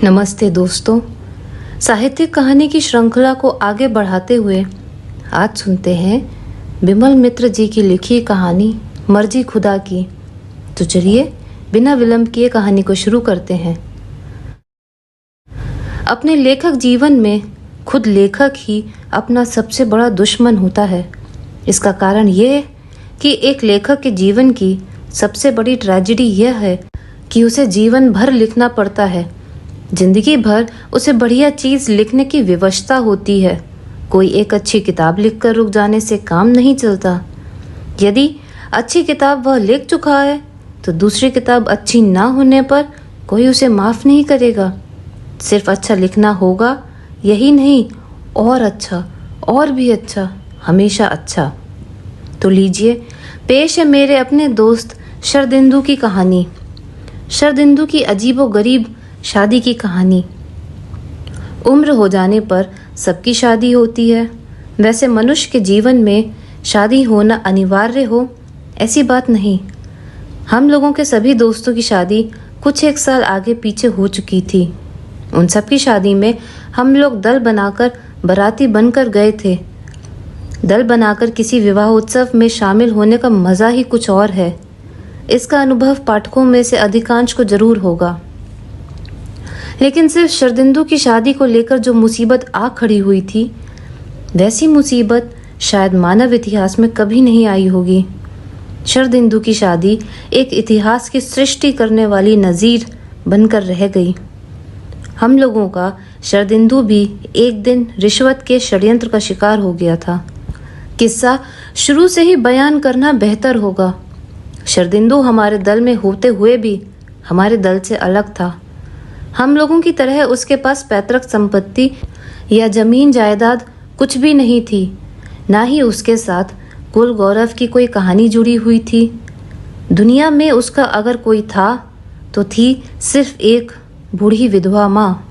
नमस्ते दोस्तों। साहित्यिक कहानी की श्रृंखला को आगे बढ़ाते हुए आज सुनते हैं बिमल मित्र जी की लिखी कहानी मर्जी खुदा की। तो चलिए बिना विलंब किए कहानी को शुरू करते हैं। अपने लेखक जीवन में खुद लेखक ही अपना सबसे बड़ा दुश्मन होता है। इसका कारण यह कि एक लेखक के जीवन की सबसे बड़ी ट्रेजेडी यह है कि उसे जीवन भर लिखना पड़ता है। जिंदगी भर उसे बढ़िया चीज़ लिखने की विवशता होती है। कोई एक अच्छी किताब लिखकर रुक जाने से काम नहीं चलता। यदि अच्छी किताब वह लिख चुका है तो दूसरी किताब अच्छी ना होने पर कोई उसे माफ़ नहीं करेगा। सिर्फ अच्छा लिखना होगा यही नहीं, और अच्छा, और भी अच्छा, हमेशा अच्छा। तो लीजिए पेश है मेरे अपने दोस्त शरदिंदु की कहानी। शरदिंदु की अजीबोगरीब शादी की कहानी। उम्र हो जाने पर सबकी शादी होती है। वैसे मनुष्य के जीवन में शादी होना अनिवार्य हो ऐसी बात नहीं। हम लोगों के सभी दोस्तों की शादी कुछ एक साल आगे पीछे हो चुकी थी। उन सब की शादी में हम लोग दल बनाकर बाराती बनकर गए थे। दल बनाकर किसी विवाह उत्सव में शामिल होने का मज़ा ही कुछ और है। इसका अनुभव पाठकों में से अधिकांश को जरूर होगा। लेकिन सिर्फ शरदिंदु की शादी को लेकर जो मुसीबत आ खड़ी हुई थी, वैसी मुसीबत शायद मानव इतिहास में कभी नहीं आई होगी। शरदिंदु की शादी एक इतिहास की सृष्टि करने वाली नज़ीर बनकर रह गई। हम लोगों का शरदिंदु भी एक दिन रिश्वत के षड्यंत्र का शिकार हो गया था। किस्सा शुरू से ही बयान करना बेहतर होगा। शरदिंदु हमारे दल में होते हुए भी हमारे दल से अलग था। हम लोगों की तरह उसके पास पैतृक संपत्ति या जमीन जायदाद कुछ भी नहीं थी। ना ही उसके साथ कुल गौरव की कोई कहानी जुड़ी हुई थी। दुनिया में उसका अगर कोई था तो थी सिर्फ एक बूढ़ी विधवा माँ।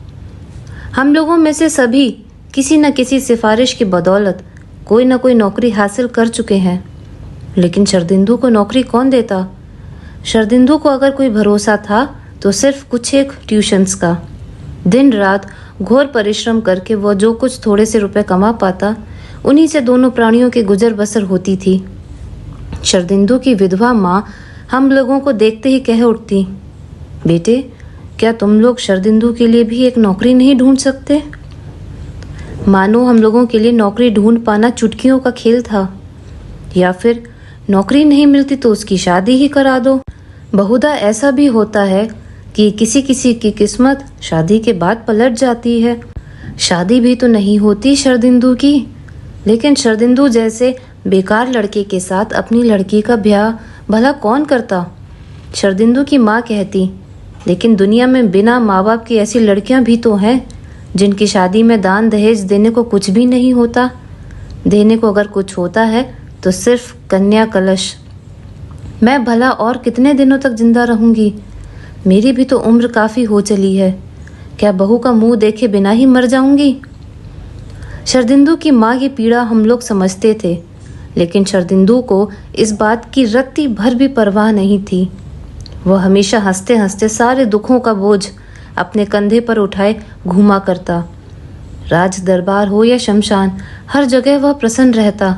हम लोगों में से सभी किसी न किसी सिफारिश की बदौलत कोई न कोई नौकरी हासिल कर चुके हैं। लेकिन शरदिंदु को नौकरी कौन देता? शरदिंदु को अगर कोई भरोसा था तो सिर्फ कुछ एक ट्यूशन्स का। दिन रात घोर परिश्रम करके वो जो कुछ थोड़े से रुपए कमा पाता, उन्हीं से दोनों प्राणियों की गुजर बसर होती थी। शरदिंदु की विधवा माँ हम लोगों को देखते ही कह उठती, बेटे, क्या तुम लोग शरदिंदु के लिए भी एक नौकरी नहीं ढूंढ सकते? मानो हम लोगों के लिए नौकरी ढूंढ पाना चुटकियों का खेल था। या फिर नौकरी नहीं मिलती तो उसकी शादी ही करा दो। बहुधा ऐसा भी होता है कि किसी किसी की किस्मत शादी के बाद पलट जाती है। शादी भी तो नहीं होती शरदिंदु की, लेकिन शरदिंदु जैसे बेकार लड़के के साथ अपनी लड़की का ब्याह भला कौन करता? शरदिंदु की माँ कहती, लेकिन दुनिया में बिना माँ बाप की ऐसी लड़कियां भी तो हैं जिनकी शादी में दान दहेज देने को कुछ भी नहीं होता। देने को अगर कुछ होता है तो सिर्फ कन्या कलश। मैं भला और कितने दिनों तक जिंदा रहूंगी? मेरी भी तो उम्र काफ़ी हो चली है। क्या बहू का मुंह देखे बिना ही मर जाऊंगी? शरदिंदु की माँ की पीड़ा हम लोग समझते थे, लेकिन शरदिंदु को इस बात की रत्ती भर भी परवाह नहीं थी। वह हमेशा हंसते हंसते सारे दुखों का बोझ अपने कंधे पर उठाए घूमा करता। राज दरबार हो या शमशान, हर जगह वह प्रसन्न रहता।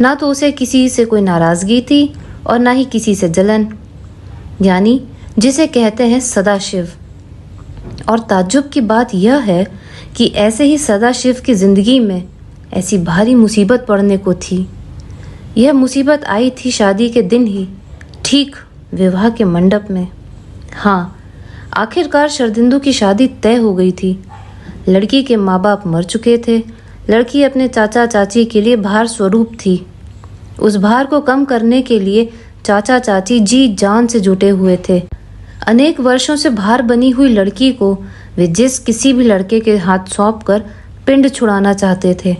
ना तो उसे किसी से कोई नाराज़गी थी और ना ही किसी से जलन, यानी जिसे कहते हैं सदाशिव। और ताज्जुब की बात यह है कि ऐसे ही सदाशिव की जिंदगी में ऐसी भारी मुसीबत पड़ने को थी। यह मुसीबत आई थी शादी के दिन ही, ठीक विवाह के मंडप में। हाँ, आखिरकार शरदिंदु की शादी तय हो गई थी। लड़की के माँ बाप मर चुके थे। लड़की अपने चाचा चाची के लिए भार स्वरूप थी। उस भार को कम करने के लिए चाचा चाची जी जान से जुटे हुए थे। अनेक वर्षों से भार बनी हुई लड़की को वे जिस किसी भी लड़के के हाथ सौंपकर पिंड छुड़ाना चाहते थे।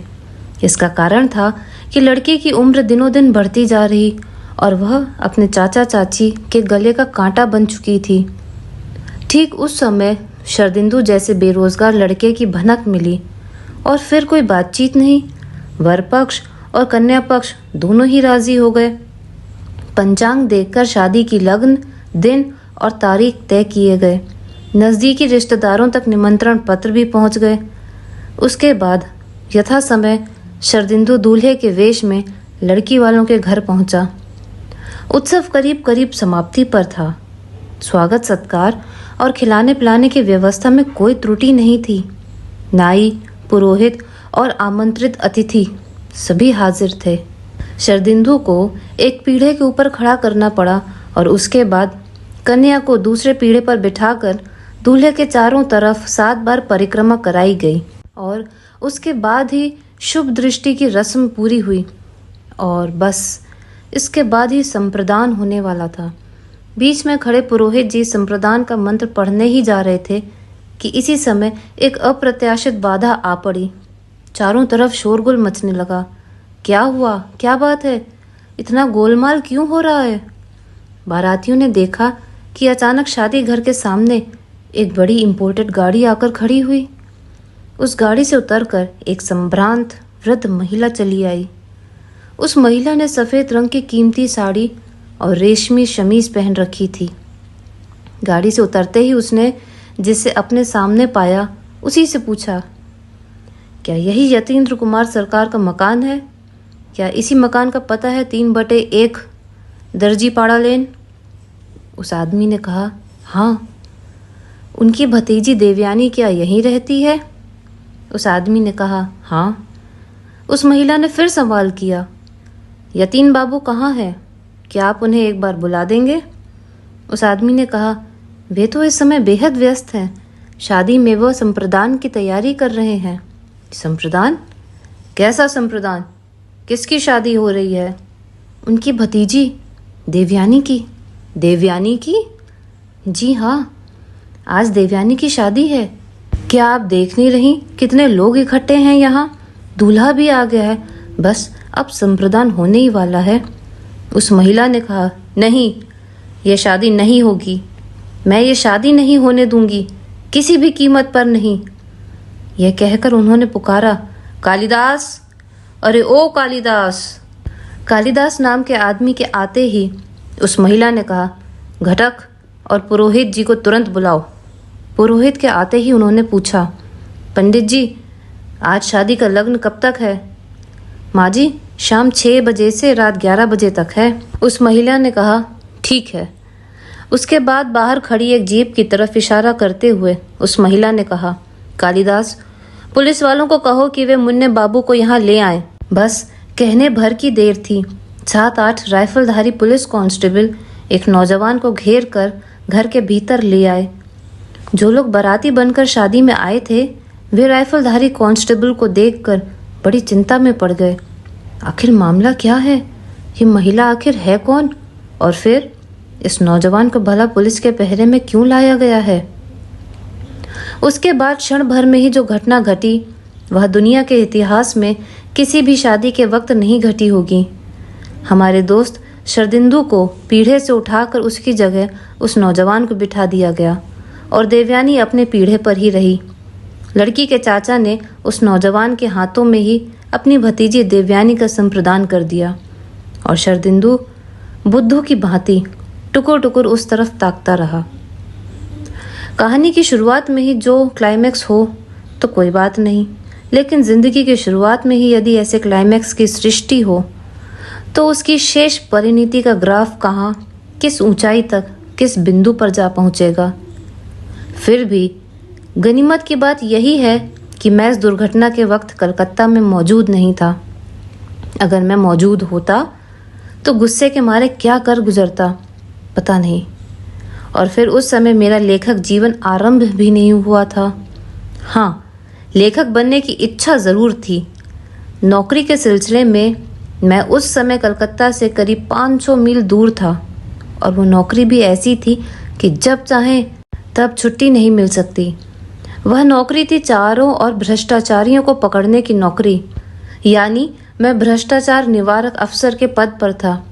इसका कारण था कि लड़की की उम्र दिनों दिन बढ़ती जा रही और वह अपने चाचा चाची के गले का कांटा बन चुकी थी। ठीक उस समय शरदिंदु जैसे बेरोजगार लड़के की भनक मिली और फिर कोई बातचीत नहीं। वर पक्ष और कन्या पक्ष दोनों ही राजी हो गए। पंचांग देखकर शादी की लग्न, दिन और तारीख तय किए गए। नज़दीकी रिश्तेदारों तक निमंत्रण पत्र भी पहुंच गए। उसके बाद यथा समय शरदिंदु दूल्हे के वेश में लड़की वालों के घर पहुंचा। उत्सव करीब करीब समाप्ति पर था। स्वागत सत्कार और खिलाने पिलाने की व्यवस्था में कोई त्रुटि नहीं थी। नाई, पुरोहित और आमंत्रित अतिथि सभी हाजिर थे। शरदिंदु को एक पीढ़े के ऊपर खड़ा करना पड़ा और उसके बाद कन्या को दूसरे पीढ़े पर बिठाकर दूल्हे के चारों तरफ 7 बार परिक्रमा कराई गई और उसके बाद ही शुभ दृष्टि की रस्म पूरी हुई और बस इसके बाद ही संप्रदान होने वाला था। बीच में खड़े पुरोहित जी संप्रदान का मंत्र पढ़ने ही जा रहे थे कि इसी समय एक अप्रत्याशित बाधा आ पड़ी। चारों तरफ शोरगुल मचने लगा। क्या हुआ? क्या बात है? इतना गोलमाल क्यों हो रहा है? बारातियों ने देखा कि अचानक शादी घर के सामने एक बड़ी इंपोर्टेड गाड़ी आकर खड़ी हुई। उस गाड़ी से उतरकर एक संभ्रांत वृद्ध महिला चली आई। उस महिला ने सफ़ेद रंग की कीमती साड़ी और रेशमी शमीज पहन रखी थी। गाड़ी से उतरते ही उसने जिसे अपने सामने पाया उसी से पूछा, क्या यही यतीन्द्र कुमार सरकार का मकान है? क्या इसी मकान का पता है 3/1 दर्जीपाड़ा लेन? उस आदमी ने कहा, हाँ। उनकी भतीजी देवयानी क्या यहीं रहती है? उस आदमी ने कहा, हाँ। उस महिला ने फिर सवाल किया, यतीन बाबू कहाँ है? क्या आप उन्हें एक बार बुला देंगे? उस आदमी ने कहा, वे तो इस समय बेहद व्यस्त हैं। शादी में वह संप्रदान की तैयारी कर रहे हैं। संप्रदान? कैसा संप्रदान? किसकी शादी हो रही है? उनकी भतीजी देवयानी की। देवयानी की? जी हाँ, आज देवयानी की शादी है। क्या आप देख नहीं रही कितने लोग इकट्ठे हैं यहाँ? दूल्हा भी आ गया है। बस अब संप्रदान होने ही वाला है। उस महिला ने कहा, नहीं, यह शादी नहीं होगी। मैं ये शादी नहीं होने दूंगी, किसी भी कीमत पर नहीं। यह कहकर उन्होंने पुकारा, कालिदास! अरे ओ कालिदास! कालिदास नाम के आदमी के आते ही उस महिला ने कहा, घटक और पुरोहित जी को तुरंत बुलाओ। पुरोहित के आते ही उन्होंने पूछा, पंडित जी, आज शादी का लग्न कब तक है? माँ जी, शाम 6 बजे से रात 11 बजे तक है। उस महिला ने कहा, ठीक है। उसके बाद बाहर खड़ी एक जीप की तरफ इशारा करते हुए उस महिला ने कहा, कालिदास, पुलिस वालों को कहो कि वे मुन्ने बाबू को यहाँ ले आए। बस कहने भर की देर थी। 7-8 राइफलधारी पुलिस कांस्टेबल एक नौजवान को घेर कर घर के भीतर ले आए। जो लोग बाराती बनकर शादी में आए थे वे राइफलधारी कांस्टेबल को देखकर बड़ी चिंता में पड़ गए। आखिर मामला क्या है? ये महिला आखिर है कौन? और फिर इस नौजवान को भला पुलिस के पहरे में क्यों लाया गया है? उसके बाद क्षण भर में ही जो घटना घटी वह दुनिया के इतिहास में किसी भी शादी के वक्त नहीं घटी होगी। हमारे दोस्त शरदिंदु को पीढ़े से उठाकर उसकी जगह उस नौजवान को बिठा दिया गया और देवयानी अपने पीढ़े पर ही रही। लड़की के चाचा ने उस नौजवान के हाथों में ही अपनी भतीजी देवयानी का संप्रदान कर दिया और शरदिंदु बुद्धू की भांति टुकुर टुकुर उस तरफ ताकता रहा। कहानी की शुरुआत में ही जो क्लाइमैक्स हो तो कोई बात नहीं, लेकिन जिंदगी की शुरुआत में ही यदि ऐसे क्लाइमैक्स की सृष्टि हो तो उसकी शेष परिणति का ग्राफ कहाँ, किस ऊंचाई तक, किस बिंदु पर जा पहुँचेगा। फिर भी गनीमत की बात यही है कि मैं इस दुर्घटना के वक्त कलकत्ता में मौजूद नहीं था। अगर मैं मौजूद होता तो गुस्से के मारे क्या कर गुजरता पता नहीं। और फिर उस समय मेरा लेखक जीवन आरंभ भी नहीं हुआ था। हाँ, लेखक बनने की इच्छा ज़रूर थी। नौकरी के सिलसिले में मैं उस समय कलकत्ता से करीब 500 मील दूर था और वो नौकरी भी ऐसी थी कि जब चाहें तब छुट्टी नहीं मिल सकती। वह नौकरी थी चारों और भ्रष्टाचारियों को पकड़ने की नौकरी, यानी मैं भ्रष्टाचार निवारक अफसर के पद पर था।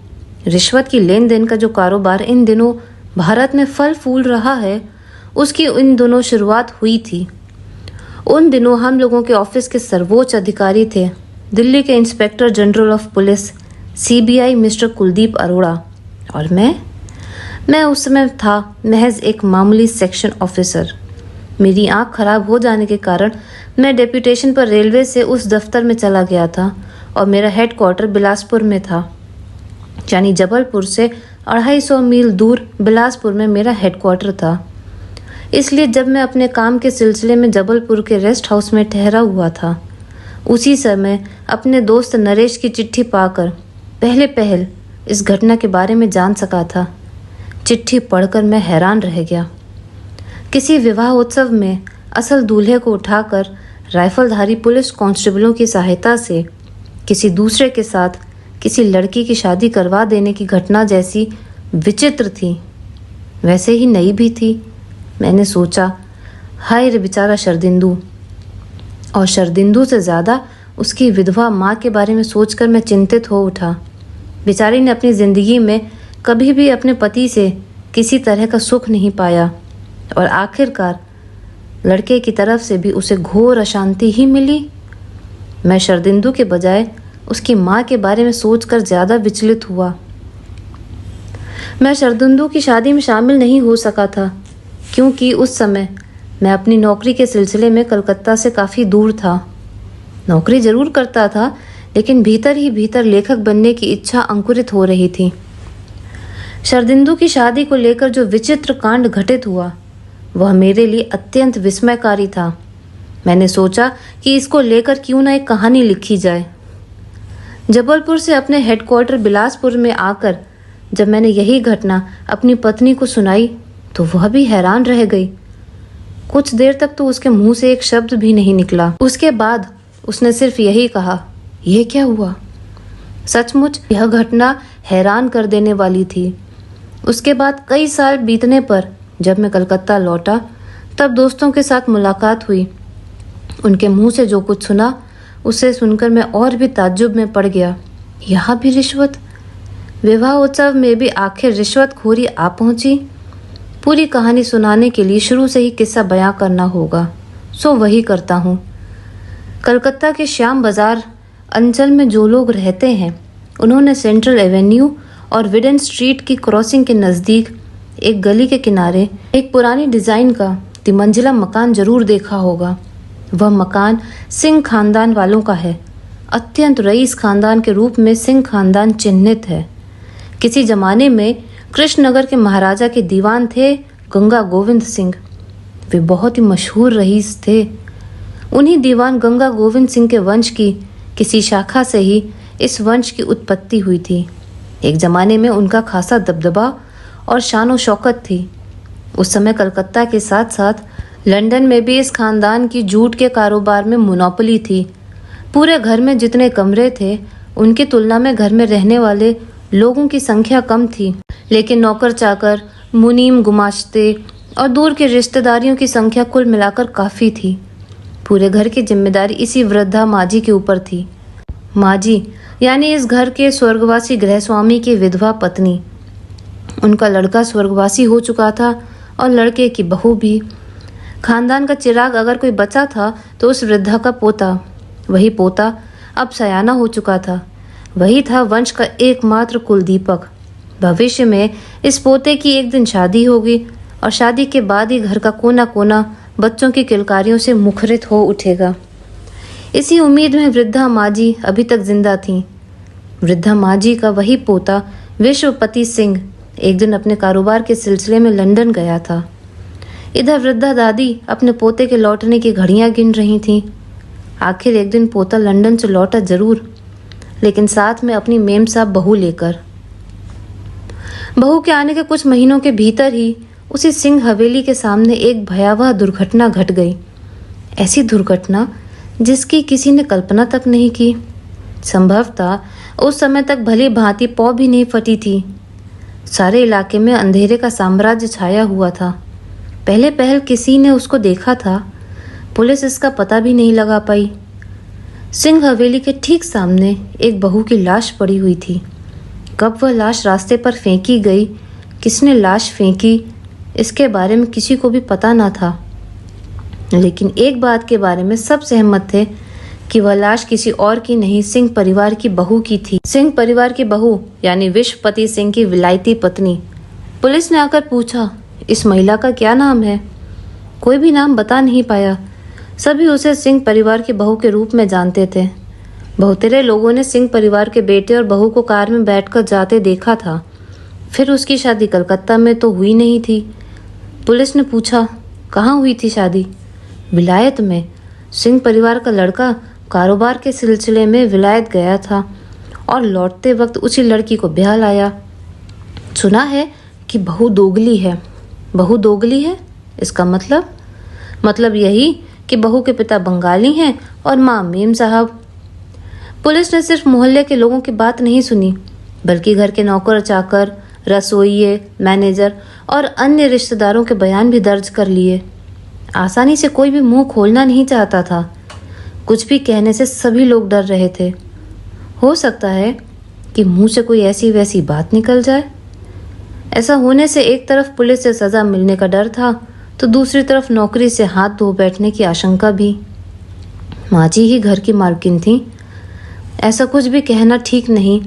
रिश्वत की लेन देन का जो कारोबार इन दिनों भारत में फल फूल रहा है उसकी इन दिनों शुरुआत हुई थी। उन दिनों हम लोगों के ऑफिस के सर्वोच्च अधिकारी थे दिल्ली के inspector general of police CBI mister Kuldeep Arora, और मैं उस समय था महज एक मामूली सेक्शन ऑफिसर। मेरी आंख खराब हो जाने के कारण मैं डेप्यूटेशन पर रेलवे से उस दफ्तर में चला गया था और मेरा हेडक्वार्टर बिलासपुर में था, यानी जबलपुर से 250 मील दूर बिलासपुर में मेरा हेडक्वार्टर था। इसलिए जब मैं अपने काम के सिलसिले में जबलपुर के रेस्ट हाउस में ठहरा हुआ था, उसी समय अपने दोस्त नरेश की चिट्ठी पाकर पहल इस घटना के बारे में जान सका था। चिट्ठी पढ़कर मैं हैरान रह गया। किसी विवाह उत्सव में असल दूल्हे को उठाकर राइफलधारी पुलिस कांस्टेबलों की सहायता से किसी दूसरे के साथ किसी लड़की की शादी करवा देने की घटना जैसी विचित्र थी, वैसे ही नई भी थी। मैंने सोचा, हाय रे बेचारा शरदिंदू। और शरदिंदू से ज़्यादा उसकी विधवा माँ के बारे में सोचकर मैं चिंतित हो उठा। बेचारी ने अपनी ज़िंदगी में कभी भी अपने पति से किसी तरह का सुख नहीं पाया और आखिरकार लड़के की तरफ से भी उसे घोर अशांति ही मिली। मैं शरदिंदू के बजाय उसकी माँ के बारे में सोचकर ज़्यादा विचलित हुआ। मैं शरदिंदू की शादी में शामिल नहीं हो सका था क्योंकि उस समय मैं अपनी नौकरी के सिलसिले में कलकत्ता से काफ़ी दूर था। नौकरी जरूर करता था, लेकिन भीतर ही भीतर लेखक बनने की इच्छा अंकुरित हो रही थी। शरदिंदू की शादी को लेकर जो विचित्र कांड घटित हुआ वह मेरे लिए अत्यंत विस्मयकारी था। मैंने सोचा कि इसको लेकर क्यों ना एक कहानी लिखी जाए। जबलपुर से अपने हेडक्वार्टर बिलासपुर में आकर जब मैंने यही घटना अपनी पत्नी को सुनाई तो वह भी हैरान रह गई। कुछ देर तक तो उसके मुंह से एक शब्द भी नहीं निकला। उसके बाद उसने सिर्फ यही कहा, यह क्या हुआ? सचमुच यह घटना हैरान कर देने वाली थी। उसके बाद कई साल बीतने पर जब मैं कलकत्ता लौटा तब दोस्तों के साथ मुलाकात हुई। उनके मुंह से जो कुछ सुना उसे सुनकर मैं और भी ताज्जुब में पड़ गया। यहाँ भी रिश्वत? विवाह उत्सव में भी आखिर रिश्वतखोरी आ पहुंची। पूरी कहानी सुनाने के लिए शुरू से ही किस्सा बयां करना होगा, सो वही करता हूँ। कलकत्ता के श्याम बाजार अंचल में जो लोग रहते हैं उन्होंने सेंट्रल एवेन्यू और विडन स्ट्रीट की क्रॉसिंग के नज़दीक एक गली के किनारे एक पुरानी डिज़ाइन का तिमंजिला मकान जरूर देखा होगा। वह मकान सिंह खानदान वालों का है। अत्यंत रईस खानदान के रूप में सिंह खानदान चिन्हित है। किसी जमाने में कृष्णनगर के महाराजा के दीवान थे गंगा गोविंद सिंह। वे बहुत ही मशहूर रईस थे। उन्हीं दीवान गंगा गोविंद सिंह के वंश की किसी शाखा से ही इस वंश की उत्पत्ति हुई थी। एक जमाने में उनका खासा दबदबा और शान व शौकत थी। उस समय कलकत्ता के साथ साथ लंदन में भी इस खानदान की जूट के कारोबार में मोनोपोली थी। पूरे घर में जितने कमरे थे उनकी तुलना में घर में रहने वाले लोगों की संख्या कम थी, लेकिन नौकर चाकर, मुनीम गुमाश्ते और दूर के रिश्तेदारियों की संख्या कुल मिलाकर काफ़ी थी। पूरे घर की जिम्मेदारी इसी वृद्धा माजी के ऊपर थी। माजी यानी इस घर के स्वर्गवासी गृहस्वामी की विधवा पत्नी। उनका लड़का स्वर्गवासी हो चुका था और लड़के की बहू भी। खानदान का चिराग अगर कोई बचा था तो उस वृद्धा का पोता। वही पोता अब सयाना हो चुका था। वही था वंश का एकमात्र कुलदीपक। भविष्य में इस पोते की एक दिन शादी होगी और शादी के बाद ही घर का कोना कोना बच्चों की किलकारियों से मुखरित हो उठेगा। इसी उम्मीद में वृद्धा माजी अभी तक जिंदा थी। वृद्धा माजी का वही पोता विश्वपति सिंह एक दिन अपने कारोबार के सिलसिले में लंदन गया था। इधर वृद्धा दादी अपने पोते के लौटने की घड़ियां गिन रही थीं। आखिर एक दिन पोता लंदन से लौटा जरूर, लेकिन साथ में अपनी मेम साहब बहू लेकर। बहू के आने के कुछ महीनों के भीतर ही उसी सिंह हवेली के सामने एक भयावह दुर्घटना घट गई। ऐसी दुर्घटना जिसकी किसी ने कल्पना तक नहीं की। संभवतः उस समय तक भली भांति पौ भी नहीं फटी थी। सारे इलाके में अंधेरे का साम्राज्य छाया हुआ था। पहले पहल किसी ने उसको देखा था, पुलिस इसका पता भी नहीं लगा पाई। सिंह हवेली के ठीक सामने एक बहू की लाश पड़ी हुई थी। कब वह लाश रास्ते पर फेंकी गई, किसने लाश फेंकी, इसके बारे में किसी को भी पता ना था। लेकिन एक बात के बारे में सब सहमत थे कि वह लाश किसी और की नहीं, सिंह परिवार की बहू की थी। सिंह परिवार की बहू यानी विश्वपति सिंह की विलायती पत्नी। पुलिस ने आकर पूछा, इस महिला का क्या नाम है? कोई भी नाम बता नहीं पाया। सभी उसे सिंह परिवार की बहू के रूप में जानते थे। बहुतेरे लोगों ने सिंह परिवार के बेटे और बहू को कार में बैठकर जाते देखा था। फिर उसकी शादी कलकत्ता में तो हुई नहीं थी। पुलिस ने पूछा, कहाँ हुई थी शादी? विलायत में। सिंह परिवार का लड़का कारोबार के सिलसिले में विलायत गया था और लौटते वक्त उसी लड़की को ब्याह लाया। सुना है कि बहू दोगली है। बहू दोगली है? इसका मतलब यही कि बहू के पिता बंगाली हैं और माँ मेम साहब। पुलिस ने सिर्फ मोहल्ले के लोगों की बात नहीं सुनी, बल्कि घर के नौकर चाकर, रसोइये, मैनेजर और अन्य रिश्तेदारों के बयान भी दर्ज कर लिए। आसानी से कोई भी मुंह खोलना नहीं चाहता था। कुछ भी कहने से सभी लोग डर रहे थे। हो सकता है कि मुंह से कोई ऐसी वैसी बात निकल जाए। ऐसा होने से एक तरफ पुलिस से सजा मिलने का डर था, तो दूसरी तरफ नौकरी से हाथ धो बैठने की आशंका भी। माँ जी ही घर की मालकिन थी। ऐसा कुछ भी कहना ठीक नहीं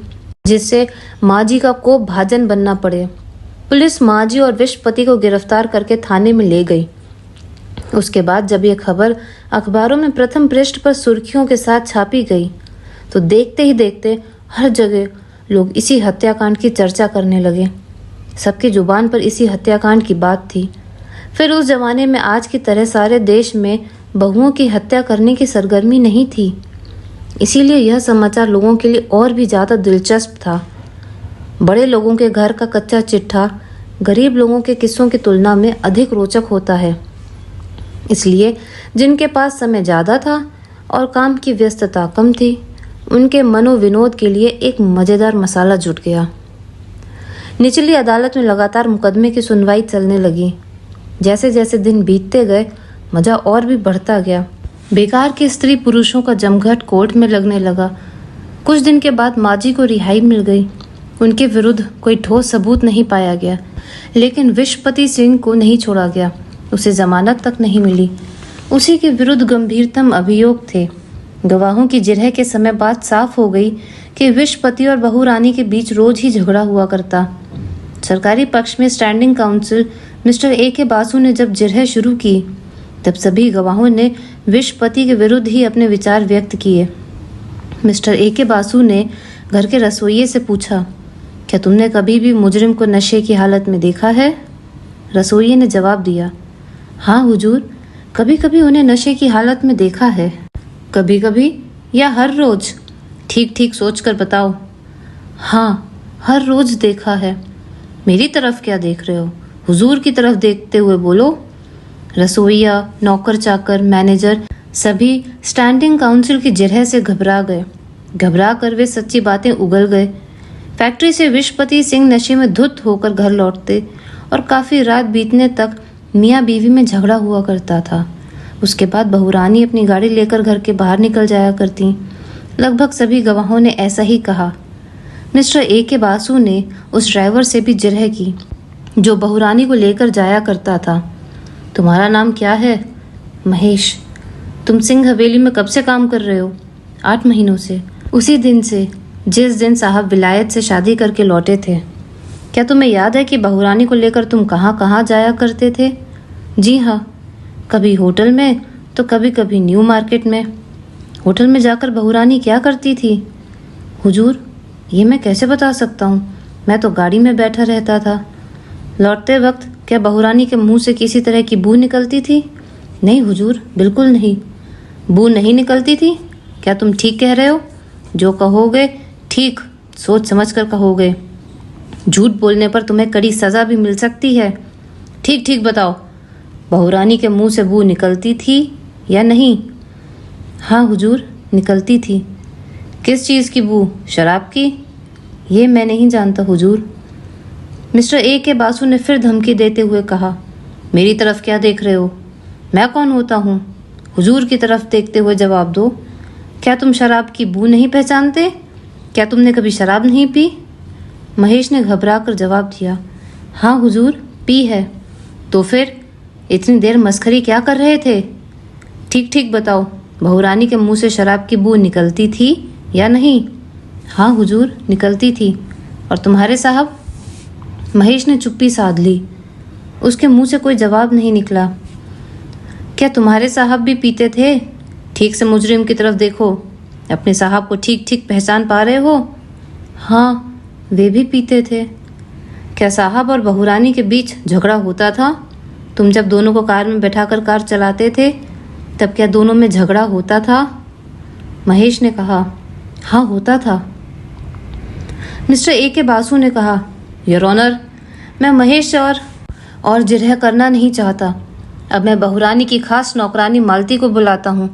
जिससे माँ जी का कोप भाजन बनना पड़े। पुलिस माँ जी और विश्वपति को गिरफ्तार करके थाने में ले गई। उसके बाद जब यह खबर अखबारों में प्रथम पृष्ठ पर सुर्खियों के साथ छापी गई, तो देखते ही देखते हर जगह लोग इसी हत्याकांड की चर्चा करने लगे। सबकी जुबान पर इसी हत्याकांड की बात थी। फिर उस जमाने में आज की तरह सारे देश में बहुओं की हत्या करने की सरगर्मी नहीं थी। इसीलिए यह समाचार लोगों के लिए और भी ज़्यादा दिलचस्प था। बड़े लोगों के घर का कच्चा चिट्ठा गरीब लोगों के किस्सों की तुलना में अधिक रोचक होता है। इसलिए जिनके पास समय ज़्यादा था और काम की व्यस्तता कम थी, उनके मनोविनोद के लिए एक मज़ेदार मसाला जुट गया। निचली अदालत में लगातार मुकदमे की सुनवाई चलने लगी। जैसे जैसे दिन बीतते गए, मज़ा और भी बढ़ता गया। बेकार के स्त्री पुरुषों का जमघट कोर्ट में लगने लगा। कुछ दिन के बाद माँ जी को रिहाई मिल गई। उनके विरुद्ध कोई ठोस सबूत नहीं पाया गया, लेकिन विश्वपति सिंह को नहीं छोड़ा गया। उसे जमानत तक नहीं मिली। उसी के विरुद्ध गंभीरतम अभियोग थे। गवाहों की जिरह के समय बात साफ हो गई कि विश्वपति और बहू रानी के बीच रोज ही झगड़ा हुआ करता। सरकारी पक्ष में standing council mister A.K. Basu ने जब जिरह शुरू की, तब सभी गवाहों ने विश्वपति के विरुद्ध ही अपने विचार व्यक्त किए। Mister A.K. बासु ने घर के रसोइये से पूछा, क्या तुमने कभी भी मुजरिम को नशे की हालत में देखा है? रसोइये ने जवाब दिया, हाँ हुजूर, कभी कभी उन्हें नशे की हालत में देखा है। कभी कभी या हर रोज? ठीक ठीक सोच कर बताओ। हाँ, हर रोज देखा है। मेरी तरफ क्या देख रहे हो? हुजूर की तरफ देखते हुए बोलो। रसोइया, नौकर चाकर, मैनेजर सभी स्टैंडिंग काउंसिल की जिरह से घबरा गए। घबरा कर वे सच्ची बातें उगल गए। फैक्ट्री से विश्वपति सिंह नशे में धुत होकर घर लौटते और काफ़ी रात बीतने तक मियाँ बीवी में झगड़ा हुआ करता था। उसके बाद बहू रानी अपनी गाड़ी लेकर घर के बाहर निकल जाया करती। लगभग सभी गवाहों ने ऐसा ही कहा। Mister A.K. बासु ने उस ड्राइवर से भी जिरह की जो बहू रानी को लेकर जाया करता था। तुम्हारा नाम क्या है? महेश। तुम सिंह हवेली में कब से काम कर रहे हो? 8 महीनों से। उसी दिन से जिस दिन साहब विलायत से शादी करके लौटे थे। क्या तुम्हें याद है कि बहू रानी को लेकर तुम कहाँ कहाँ जाया करते थे? जी हाँ, कभी होटल में तो कभी कभी न्यू मार्केट में। होटल में जाकर बहू रानी क्या करती थी? हुजूर, ये मैं कैसे बता सकता हूँ, मैं तो गाड़ी में बैठा रहता था। लौटते वक्त क्या बहू रानी के मुंह से किसी तरह की बू निकलती थी? नहीं हुजूर, बिल्कुल नहीं। बू नहीं निकलती थी? क्या तुम ठीक कह रहे हो? जो कहोगे ठीक सोच समझ कर कहोगे। झूठ बोलने पर तुम्हें कड़ी सज़ा भी मिल सकती है। ठीक ठीक बताओ, बहू रानी के मुंह से बू निकलती थी या नहीं? हाँ हुजूर, निकलती थी। किस चीज़ की बू? शराब की? ये मैं नहीं जानता हुजूर। Mister A.K. बासु ने फिर धमकी देते हुए कहा, मेरी तरफ क्या देख रहे हो? मैं कौन होता हूँ? हुजूर की तरफ देखते हुए जवाब दो। क्या तुम शराब की बू नहीं पहचानते? क्या तुमने कभी शराब नहीं पी? महेश ने घबरा कर जवाब दिया, हाँ हुजूर, पी है। तो फिर इतनी देर मस्खरी क्या कर रहे थे? ठीक ठीक बताओ, बहू रानी के मुंह से शराब की बू निकलती थी या नहीं? हाँ हुजूर, निकलती थी। और तुम्हारे साहब? महेश ने चुप्पी साध ली। उसके मुंह से कोई जवाब नहीं निकला। क्या तुम्हारे साहब भी पीते थे? ठीक से मुजरिम की तरफ देखो। अपने साहब को ठीक ठीक पहचान पा रहे हो? हाँ, वे भी पीते थे। क्या साहब और बहुरानी के बीच झगड़ा होता था? तुम जब दोनों को कार में बैठाकर कार चलाते थे तब क्या दोनों में झगड़ा होता था? महेश ने कहा, हाँ होता था। मिस्टर ए के बासु ने कहा, योर ऑनर, मैं महेश और जिरह करना नहीं चाहता। अब मैं बहुरानी की खास नौकरानी मालती को बुलाता हूँ।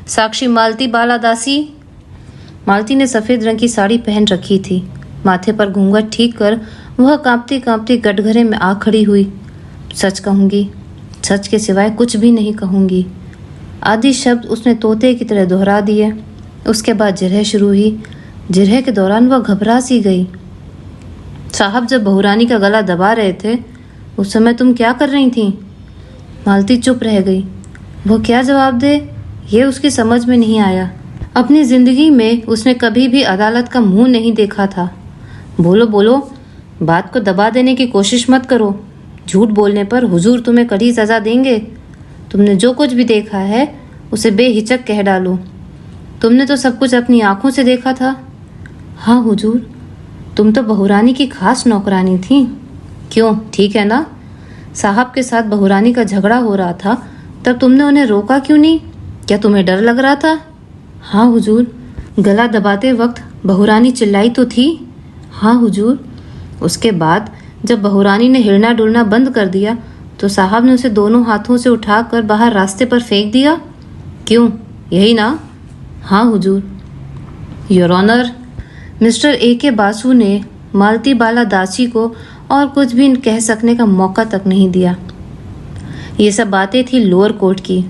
साक्षी मालती बाला दासी। मालती ने सफ़ेद रंग की साड़ी पहन रखी थी। माथे पर घूंघट ठीक कर वह कांपती कांपती कटघरे में आ खड़ी हुई। सच कहूँगी, सच के सिवाय कुछ भी नहीं कहूँगी। आदि शब्द उसने तोते की तरह दोहरा दिए। उसके बाद जिरह शुरू हुई। जिरह के दौरान वह घबरा सी गई। साहब जब बहुरानी का गला दबा रहे थे उस समय तुम क्या कर रही थी? मालती चुप रह गई। वह क्या जवाब दे ये उसकी समझ में नहीं आया। अपनी जिंदगी में उसने कभी भी अदालत का मुंह नहीं देखा था। बोलो बोलो, बात को दबा देने की कोशिश मत करो। झूठ बोलने पर हुजूर तुम्हें कड़ी सजा देंगे। तुमने जो कुछ भी देखा है उसे बेहिचक कह डालो। तुमने तो सब कुछ अपनी आंखों से देखा था। हाँ हुजूर, तुम तो बहुरानी की खास नौकरानी थी। क्यों, ठीक है ना? साहब के साथ बहुरानी का झगड़ा हो रहा था तब तुमने उन्हें रोका क्यों नहीं? क्या तुम्हें डर लग रहा था? हाँ हुजूर। गला दबाते वक्त बहुरानी चिल्लाई तो थी। हाँ हुजूर। उसके बाद जब बहुरानी ने हिलना डुलना बंद कर दिया तो साहब ने उसे दोनों हाथों से उठाकर बाहर रास्ते पर फेंक दिया। क्यों, यही ना? हाँ हुजूर। योर ऑनर, मिस्टर ए के बासु ने मालती बाला दासी को और कुछ भी कह सकने का मौका तक नहीं दिया। ये सब बातें थी लोअर कोर्ट की।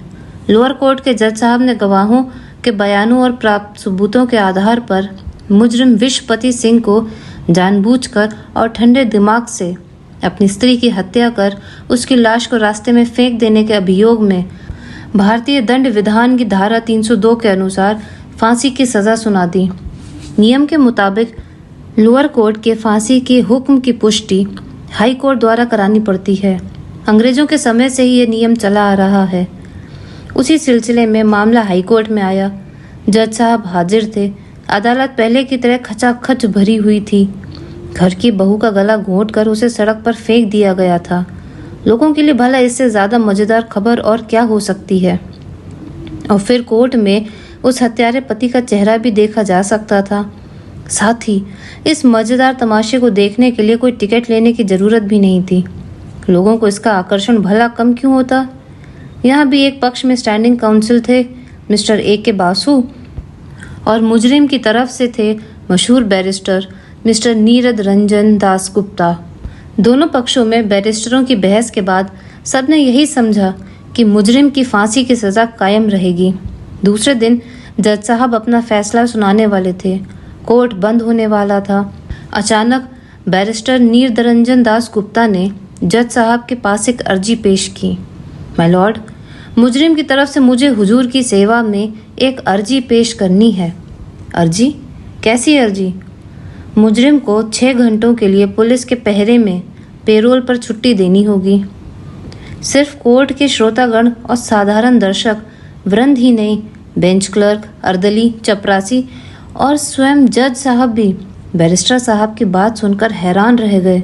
लोअर कोर्ट के जज साहब ने गवाहों के बयानों और प्राप्त सबूतों के आधार पर मुजरिम विश्वपति सिंह को जानबूझकर और ठंडे दिमाग से अपनी स्त्री की हत्या कर उसकी लाश को रास्ते में फेंक देने के अभियोग में भारतीय दंड विधान की धारा 302 के अनुसार फांसी की सजा सुना दी। नियम के मुताबिक लोअर कोर्ट के फांसी के हुक्म की पुष्टि हाई कोर्ट द्वारा करानी पड़ती है। अंग्रेजों के समय से ही ये नियम चला आ रहा है। उसी सिलसिले में मामला हाई कोर्ट में आया। जज साहब हाजिर थे। अदालत पहले की तरह खचाखच भरी हुई थी। घर की बहू का गला घोंट कर उसे सड़क पर फेंक दिया गया था। लोगों के लिए भला इससे ज़्यादा मज़ेदार खबर और क्या हो सकती है? और फिर कोर्ट में उस हत्यारे पति का चेहरा भी देखा जा सकता था। साथ ही इस मज़ेदार तमाशे को देखने के लिए कोई टिकट लेने की ज़रूरत भी नहीं थी। लोगों को इसका आकर्षण भला कम क्यों होता? यहाँ भी एक पक्ष में स्टैंडिंग काउंसिल थे मिस्टर ए के बासु और मुजरिम की तरफ से थे मशहूर बैरिस्टर मिस्टर नीरद रंजन दास गुप्ता। दोनों पक्षों में बैरिस्टरों की बहस के बाद सबने यही समझा कि मुजरिम की फांसी की सज़ा कायम रहेगी। दूसरे दिन जज साहब अपना फैसला सुनाने वाले थे। कोर्ट बंद होने वाला था। अचानक बैरिस्टर नीरदरंजन दास गुप्ता ने जज साहब के पास एक अर्जी पेश की। माय लॉर्ड, मुजरिम की तरफ से मुझे हुजूर की सेवा में एक अर्जी पेश करनी है। अर्जी? कैसी अर्जी? मुजरिम को 6 घंटों के लिए पुलिस के पहरे में पेरोल पर छुट्टी देनी होगी। सिर्फ कोर्ट के श्रोतागण और साधारण दर्शक वृंद ही नहीं, बेंच क्लर्क, अर्दली, चपरासी और स्वयं जज साहब भी बैरिस्टर साहब की बात सुनकर हैरान रह गए।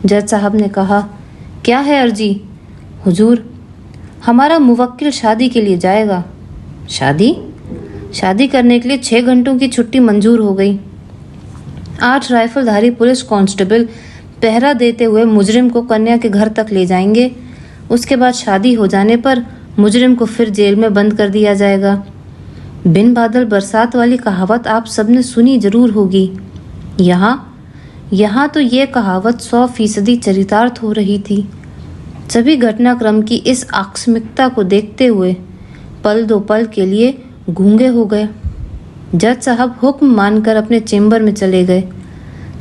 जज साहब ने कहा, क्या है अर्जी? हुजूर, हमारा मुवक्किल शादी के लिए जाएगा। शादी? शादी करने के लिए 6 घंटों की छुट्टी मंजूर हो गई। 8 राइफलधारी पुलिस कांस्टेबल पहरा देते हुए मुजरिम को कन्या के घर तक ले जाएंगे। उसके बाद शादी हो जाने पर मुजरिम को फिर जेल में बंद कर दिया जाएगा। बिन बादल बरसात वाली कहावत आप सबने सुनी जरूर होगी। यहाँ तो ये कहावत 100% चरितार्थ हो रही थी। सभी घटनाक्रम की इस आकस्मिकता को देखते हुए पल दो पल के लिए गूंगे हो गए। जज साहब हुक्म मानकर अपने चेंबर में चले गए।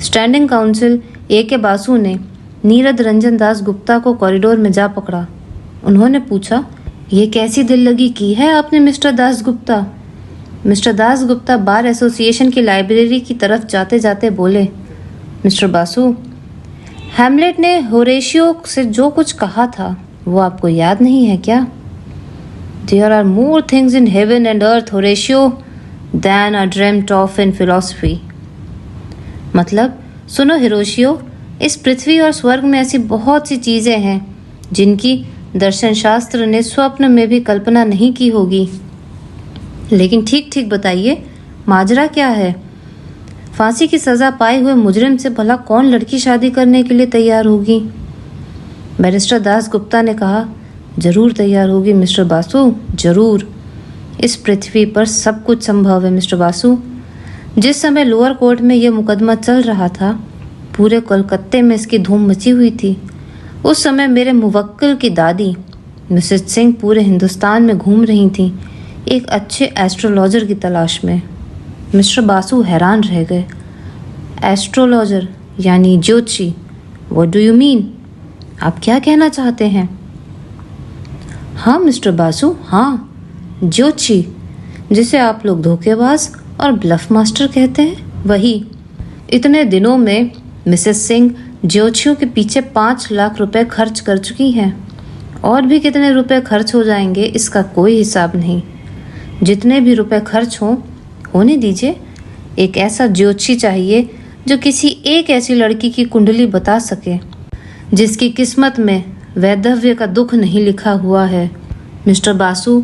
स्टैंडिंग काउंसिल ए के बासु ने नीरद रंजन दास गुप्ता को कॉरिडोर में जा पकड़ा। उन्होंने पूछा, ये कैसी दिल लगी की है आपने mister Das Gupta? Mister Das Gupta bar association की लाइब्रेरी की तरफ जाते जाते बोले, मिस्टर बासु, हैमलेट ने होरेशियो से जो कुछ कहा था वो आपको याद नहीं है क्या? There are more things in heaven and earth Horatio than are dreamed of in philosophy. मतलब सुनो हिरोशियो, इस पृथ्वी और स्वर्ग में ऐसी बहुत सी चीजें हैं जिनकी दर्शन शास्त्र ने स्वप्न में भी कल्पना नहीं की होगी। लेकिन ठीक ठीक बताइए, माजरा क्या है? फांसी की सजा पाए हुए मुजरिम से भला कौन लड़की शादी करने के लिए तैयार होगी? बैरिस्टर दास गुप्ता ने कहा, जरूर तैयार होगी मिस्टर बासु, जरूर। इस पृथ्वी पर सब कुछ संभव है मिस्टर बासु। जिस समय लोअर कोर्ट में यह मुकदमा चल रहा था, पूरे कोलकाते में इसकी धूम मची हुई थी। उस समय मेरे मुवक्किल की दादी मिसेस सिंह पूरे हिंदुस्तान में घूम रही थीं, एक अच्छे एस्ट्रोलॉजर की तलाश में। मिस्टर बासु हैरान रह गए। एस्ट्रोलॉजर यानी ज्योतिषी? What do you mean? आप क्या कहना चाहते हैं? हाँ मिस्टर बासु, हाँ, ज्योतिषी, जिसे आप लोग धोखेबाज और ब्लफ मास्टर कहते हैं, वही। इतने दिनों में मिसेस सिंह ज्योतिषियों के पीछे 5 लाख रुपए खर्च कर चुकी हैं। और भी कितने रुपए खर्च हो जाएंगे इसका कोई हिसाब नहीं। जितने भी रुपए खर्च होने दीजिए। एक ऐसा ज्योतिषी चाहिए जो किसी एक ऐसी लड़की की कुंडली बता सके जिसकी किस्मत में वैधव्य का दुख नहीं लिखा हुआ है। मिस्टर बासु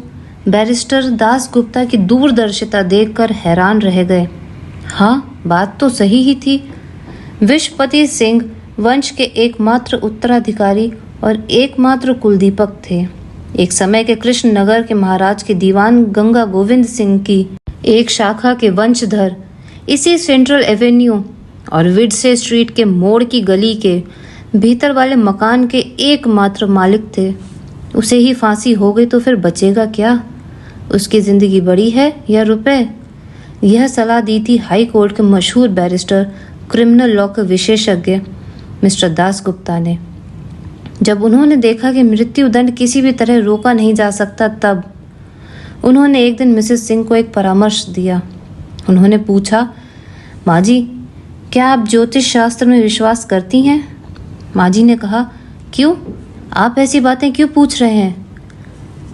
बैरिस्टर दास गुप्ता की दूरदर्शिता देखकर हैरान रह गए। हाँ, बात तो सही ही थी। विश्वपति सिंह वंश के एकमात्र उत्तराधिकारी और एकमात्र कुलदीपक थे। एक समय के कृष्णनगर के महाराज के दीवान गंगा गोविंद सिंह की एक शाखा के वंशधर इसी सेंट्रल एवेन्यू और विडसे स्ट्रीट के मोड़ की गली के भीतर वाले मकान के एकमात्र मालिक थे। उसे ही फांसी हो गई तो फिर बचेगा क्या? उसकी जिंदगी बड़ी है या रुपए? यह सलाह दी थी हाई कोर्ट के मशहूर बैरिस्टर, क्रिमिनल लॉ के विशेषज्ञ मिस्टर दास गुप्ता ने। जब उन्होंने देखा कि मृत्यु दंड किसी भी तरह रोका नहीं जा सकता, तब उन्होंने एक दिन मिसेस सिंह को एक परामर्श दिया। उन्होंने पूछा, माँ जी, क्या आप ज्योतिष शास्त्र में विश्वास करती हैं? माँ जी ने कहा, क्यों? आप ऐसी बातें क्यों पूछ रहे हैं?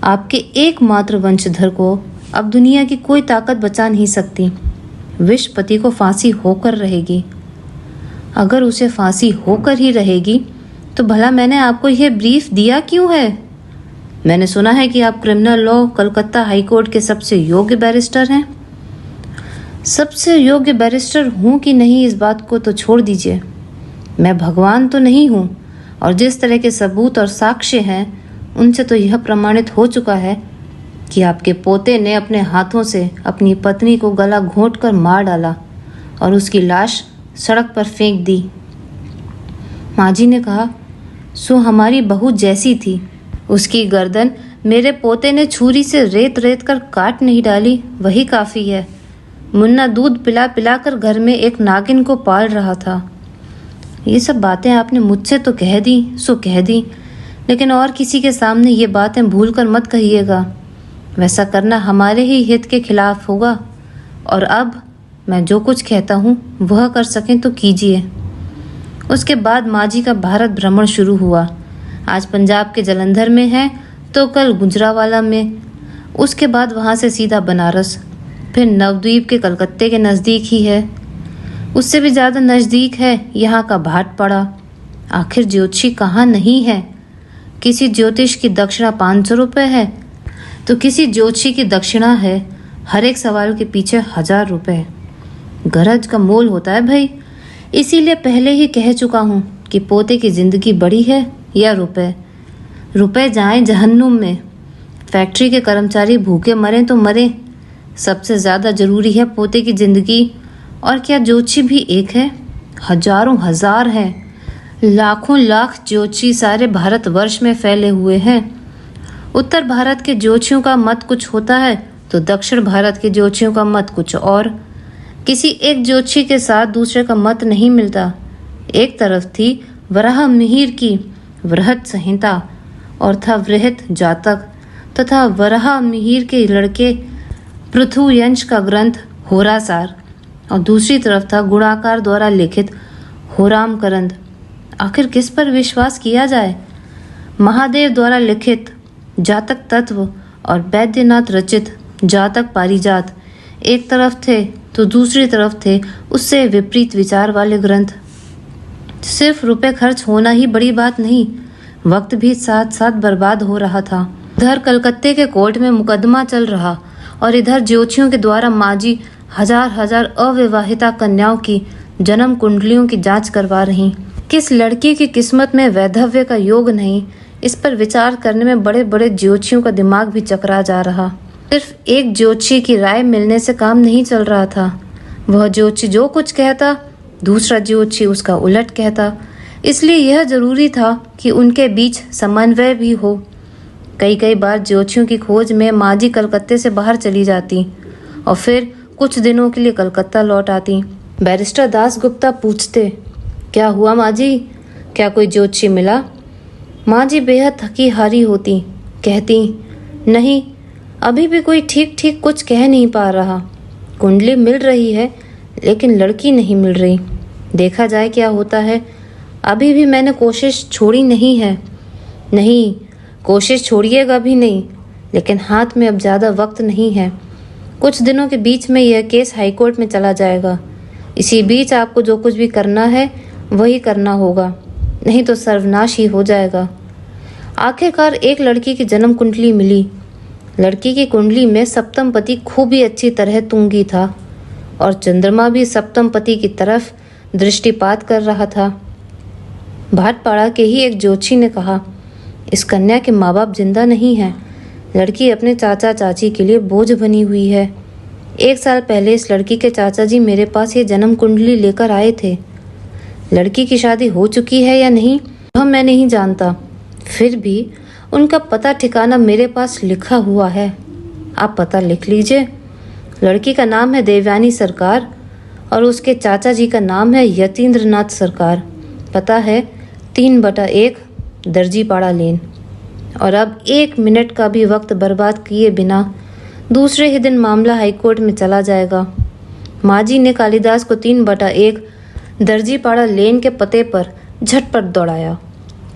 आपके एकमात्र वंशधर को अब दुनिया की कोई ताकत बचा नहीं सकती। विश्वपति को फांसी होकर रहेगी। अगर उसे फांसी होकर ही रहेगी तो भला मैंने आपको यह ब्रीफ दिया क्यों है? मैंने सुना है कि आप criminal law Calcutta high court के सबसे योग्य बैरिस्टर हैं। सबसे योग्य बैरिस्टर हूँ कि नहीं इस बात को तो छोड़ दीजिए। मैं भगवान तो नहीं हूँ, और जिस तरह के सबूत और साक्ष्य हैं उनसे तो यह प्रमाणित हो चुका है कि आपके पोते ने अपने हाथों से अपनी पत्नी को गला घोंट कर मार डाला और उसकी लाश सड़क पर फेंक दी। माँ जी ने कहा, सो हमारी बहू जैसी थी। उसकी गर्दन मेरे पोते ने छुरी से रेत रेत कर काट नहीं डाली, वही काफ़ी है। मुन्ना दूध पिला पिला कर घर में एक नागिन को पाल रहा था। ये सब बातें आपने मुझसे तो कह दी सो कह दी, लेकिन और किसी के सामने ये बातें भूलकर मत कहिएगा। वैसा करना हमारे ही हित के खिलाफ होगा। और अब मैं जो कुछ कहता हूँ वह कर सकें तो कीजिए। उसके बाद माँ जी का भारत भ्रमण शुरू हुआ। आज पंजाब के जलंधर में है तो कल गुजरावाला में, उसके बाद वहाँ से सीधा बनारस, फिर नवद्वीप के कलकत्ते के नज़दीक ही है। उससे भी ज़्यादा नज़दीक है यहाँ का भाटपाड़ा। आखिर ज्योतिषी कहाँ नहीं है? किसी ज्योतिष की दक्षिणा 500 रुपये है तो किसी ज्योतिषी की दक्षिणा है हर एक सवाल के पीछे 1000 रुपये। गरज का मोल होता है भाई। इसीलिए पहले ही कह चुका हूँ कि पोते की ज़िंदगी बड़ी है या रुपए। रुपए जाएं जहन्नुम में। फैक्ट्री के कर्मचारी भूखे मरें तो मरें, सबसे ज़्यादा ज़रूरी है पोते की ज़िंदगी। और क्या ज्योतिषी भी एक है? हजारों हजार हैं। लाखों लाख ज्योतिषी सारे भारतवर्ष में फैले हुए हैं। उत्तर भारत के ज्योतिषियों का मत कुछ होता है तो दक्षिण भारत के ज्योतिषियों का मत कुछ और। किसी एक ज्योतिषी के साथ दूसरे का मत नहीं मिलता। एक तरफ थी वराह मिहिर की वृहत संहिता और था वृहत जातक, तथा वराह मिहिर के लड़के पृथुयंश का ग्रंथ होरासार, और दूसरी तरफ था गुणाकार द्वारा लिखित होराम करंद। आखिर किस पर विश्वास किया जाए? महादेव द्वारा लिखित जातक तत्व और वैद्यनाथ रचित जातक पारिजात एक तरफ थे तो दूसरी तरफ थे उससे विपरीत विचार वाले ग्रंथ। सिर्फ रुपए खर्च होना ही बड़ी बात नहीं, वक्त भी साथ साथ बर्बाद हो रहा था। इधर कलकत्ते के कोर्ट में मुकदमा चल रहा और इधर ज्योतिषियों के द्वारा माजी हजार हजार अविवाहिता कन्याओं की जन्म कुंडलियों की जांच करवा रही। किस लड़की की किस्मत में वैधव्य का योग नहीं, इस पर विचार करने में बड़े बड़े ज्योतिषियों का दिमाग भी चकरा जा रहा। सिर्फ एक ज्योतिषी की राय मिलने से काम नहीं चल रहा था। वह ज्योतिषी जो कुछ कहता, दूसरा ज्योतिषी उसका उलट कहता। इसलिए यह जरूरी था कि उनके बीच समन्वय भी हो। कई कई बार ज्योतिषियों की खोज में माँ जी कलकत्ते से बाहर चली जाती और फिर कुछ दिनों के लिए कलकत्ता लौट आती। बैरिस्टर दास गुप्ता पूछते, क्या हुआ माँ जी, क्या कोई ज्योतिषी मिला? माँ जी बेहद थकी हारी होती, कहती, नहीं, अभी भी कोई ठीक ठीक कुछ कह नहीं पा रहा। कुंडली मिल रही है लेकिन लड़की नहीं मिल रही। देखा जाए क्या होता है। अभी भी मैंने कोशिश छोड़ी नहीं है। नहीं, कोशिश छोड़िएगा भी नहीं, लेकिन हाथ में अब ज़्यादा वक्त नहीं है। कुछ दिनों के बीच में यह केस हाईकोर्ट में चला जाएगा। इसी बीच आपको जो कुछ भी करना है वही करना होगा, नहीं तो सर्वनाश ही हो जाएगा। आखिरकार एक लड़की की जन्म कुंडली मिली। लड़की की कुंडली में सप्तम पति खूब ही अच्छी तरह तुंगी था और चंद्रमा भी सप्तम पति की तरफ दृष्टिपात कर रहा था। भाटपाड़ा के ही एक ज्योतिषी ने कहा, इस कन्या के माँ बाप जिंदा नहीं हैं। लड़की अपने चाचा चाची के लिए बोझ बनी हुई है। 1 साल पहले इस लड़की के चाचा जी मेरे पास ये जन्म कुंडली लेकर आए थे। लड़की की शादी हो चुकी है या नहीं वह मैं नहीं जानता, फिर भी उनका पता ठिकाना मेरे पास लिखा हुआ है। आप पता लिख लीजिए। लड़की का नाम है देवयानी सरकार और उसके चाचा जी का नाम है यतीन्द्रनाथ सरकार। पता है 3/1 दर्जीपाड़ा लेन। और अब 1 मिनट का भी वक्त बर्बाद किए बिना दूसरे ही दिन मामला हाईकोर्ट में चला जाएगा। माँ जी ने कालिदास को 3/1 दर्जीपाड़ा लेन के पते पर झटपट दौड़ाया।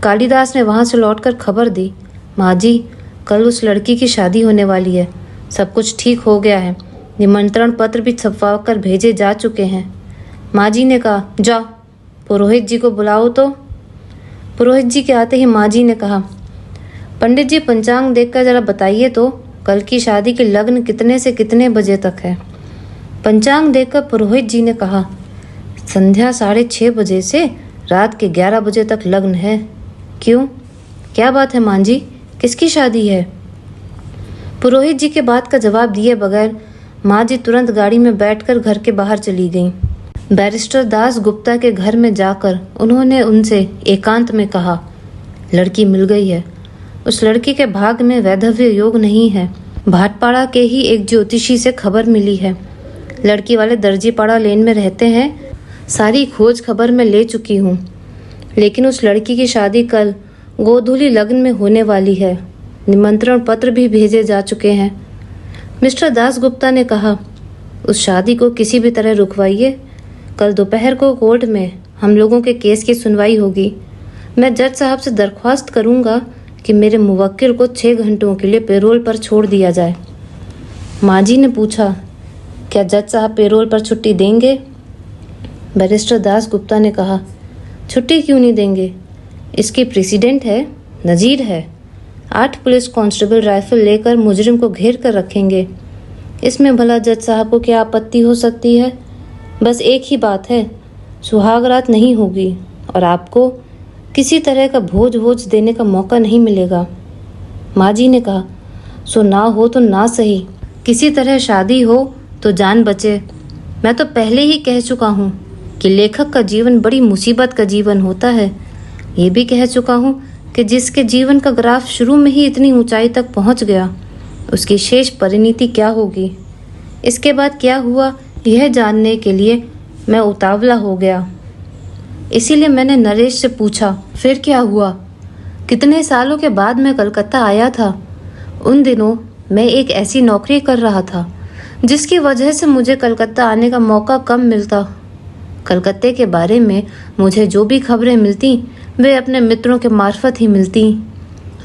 कालिदास ने वहाँ से लौटकर खबर दी, माँ जी कल उस लड़की की शादी होने वाली है। सब कुछ ठीक हो गया है। निमंत्रण पत्र भी छपवा कर भेजे जा चुके हैं। माँ जी ने कहा, जाओ पुरोहित जी को बुलाओ। तो पुरोहित जी के आते ही माँ जी ने कहा, पंडित जी पंचांग देखकर जरा बताइए तो कल की शादी की लग्न कितने से कितने बजे तक है। पंचांग देखकर पुरोहित जी ने कहा, संध्या 6:30 बजे से रात के 11 बजे तक लग्न है। क्यों, क्या बात है माँ जी, किसकी शादी है? पुरोहित जी के बात का जवाब दिए बगैर माँ जी तुरंत गाड़ी में बैठकर घर के बाहर चली गईं। बैरिस्टर दास गुप्ता के घर में जाकर उन्होंने उनसे एकांत में कहा, लड़की मिल गई है। उस लड़की के भाग्य में वैधव्य योग नहीं है। भाटपाड़ा के ही एक ज्योतिषी से खबर मिली है। लड़की वाले दर्जीपाड़ा लेन में रहते हैं। सारी खोज खबर मैं ले चुकी हूँ, लेकिन उस लड़की की शादी कल गोधूली लग्न में होने वाली है। निमंत्रण पत्र भी भेजे जा चुके हैं। मिस्टर दास गुप्ता ने कहा, उस शादी को किसी भी तरह रुकवाइए। कल दोपहर को कोर्ट में हम लोगों के केस की सुनवाई होगी। मैं जज साहब से दरख्वास्त करूंगा कि मेरे मुवक्किल को 6 घंटों के लिए पेरोल पर छोड़ दिया जाए। माँ जी ने पूछा, क्या जज साहब पेरोल पर छुट्टी देंगे? बैरिस्टर दास गुप्ता ने कहा, छुट्टी क्यों नहीं देंगे? इसकी प्रेसिडेंट है, नज़ीर है। 8 पुलिस कांस्टेबल राइफल लेकर मुजरिम को घेर कर रखेंगे। इसमें भला जज साहब को क्या आपत्ति हो सकती है? बस एक ही बात है, सुहाग रात नहीं होगी और आपको किसी तरह का भोज देने का मौका नहीं मिलेगा। माँ जी ने कहा, सो ना हो तो ना सही, किसी तरह शादी हो तो जान बचे। मैं तो पहले ही कह चुका हूँ कि लेखक का जीवन बड़ी मुसीबत का जीवन होता है। ये भी कह चुका हूँ कि जिसके जीवन का ग्राफ शुरू में ही इतनी ऊंचाई तक पहुँच गया, उसकी शेष परिणति क्या होगी। इसके बाद क्या हुआ यह जानने के लिए मैं उतावला हो गया। इसीलिए मैंने नरेश से पूछा, फिर क्या हुआ? कितने सालों के बाद मैं कलकत्ता आया था। उन दिनों मैं एक ऐसी नौकरी कर रहा था जिसकी वजह से मुझे कलकत्ता आने का मौका कम मिलता। कलकत्ते के बारे में मुझे जो भी खबरें मिलती वे अपने मित्रों के मार्फत ही मिलती,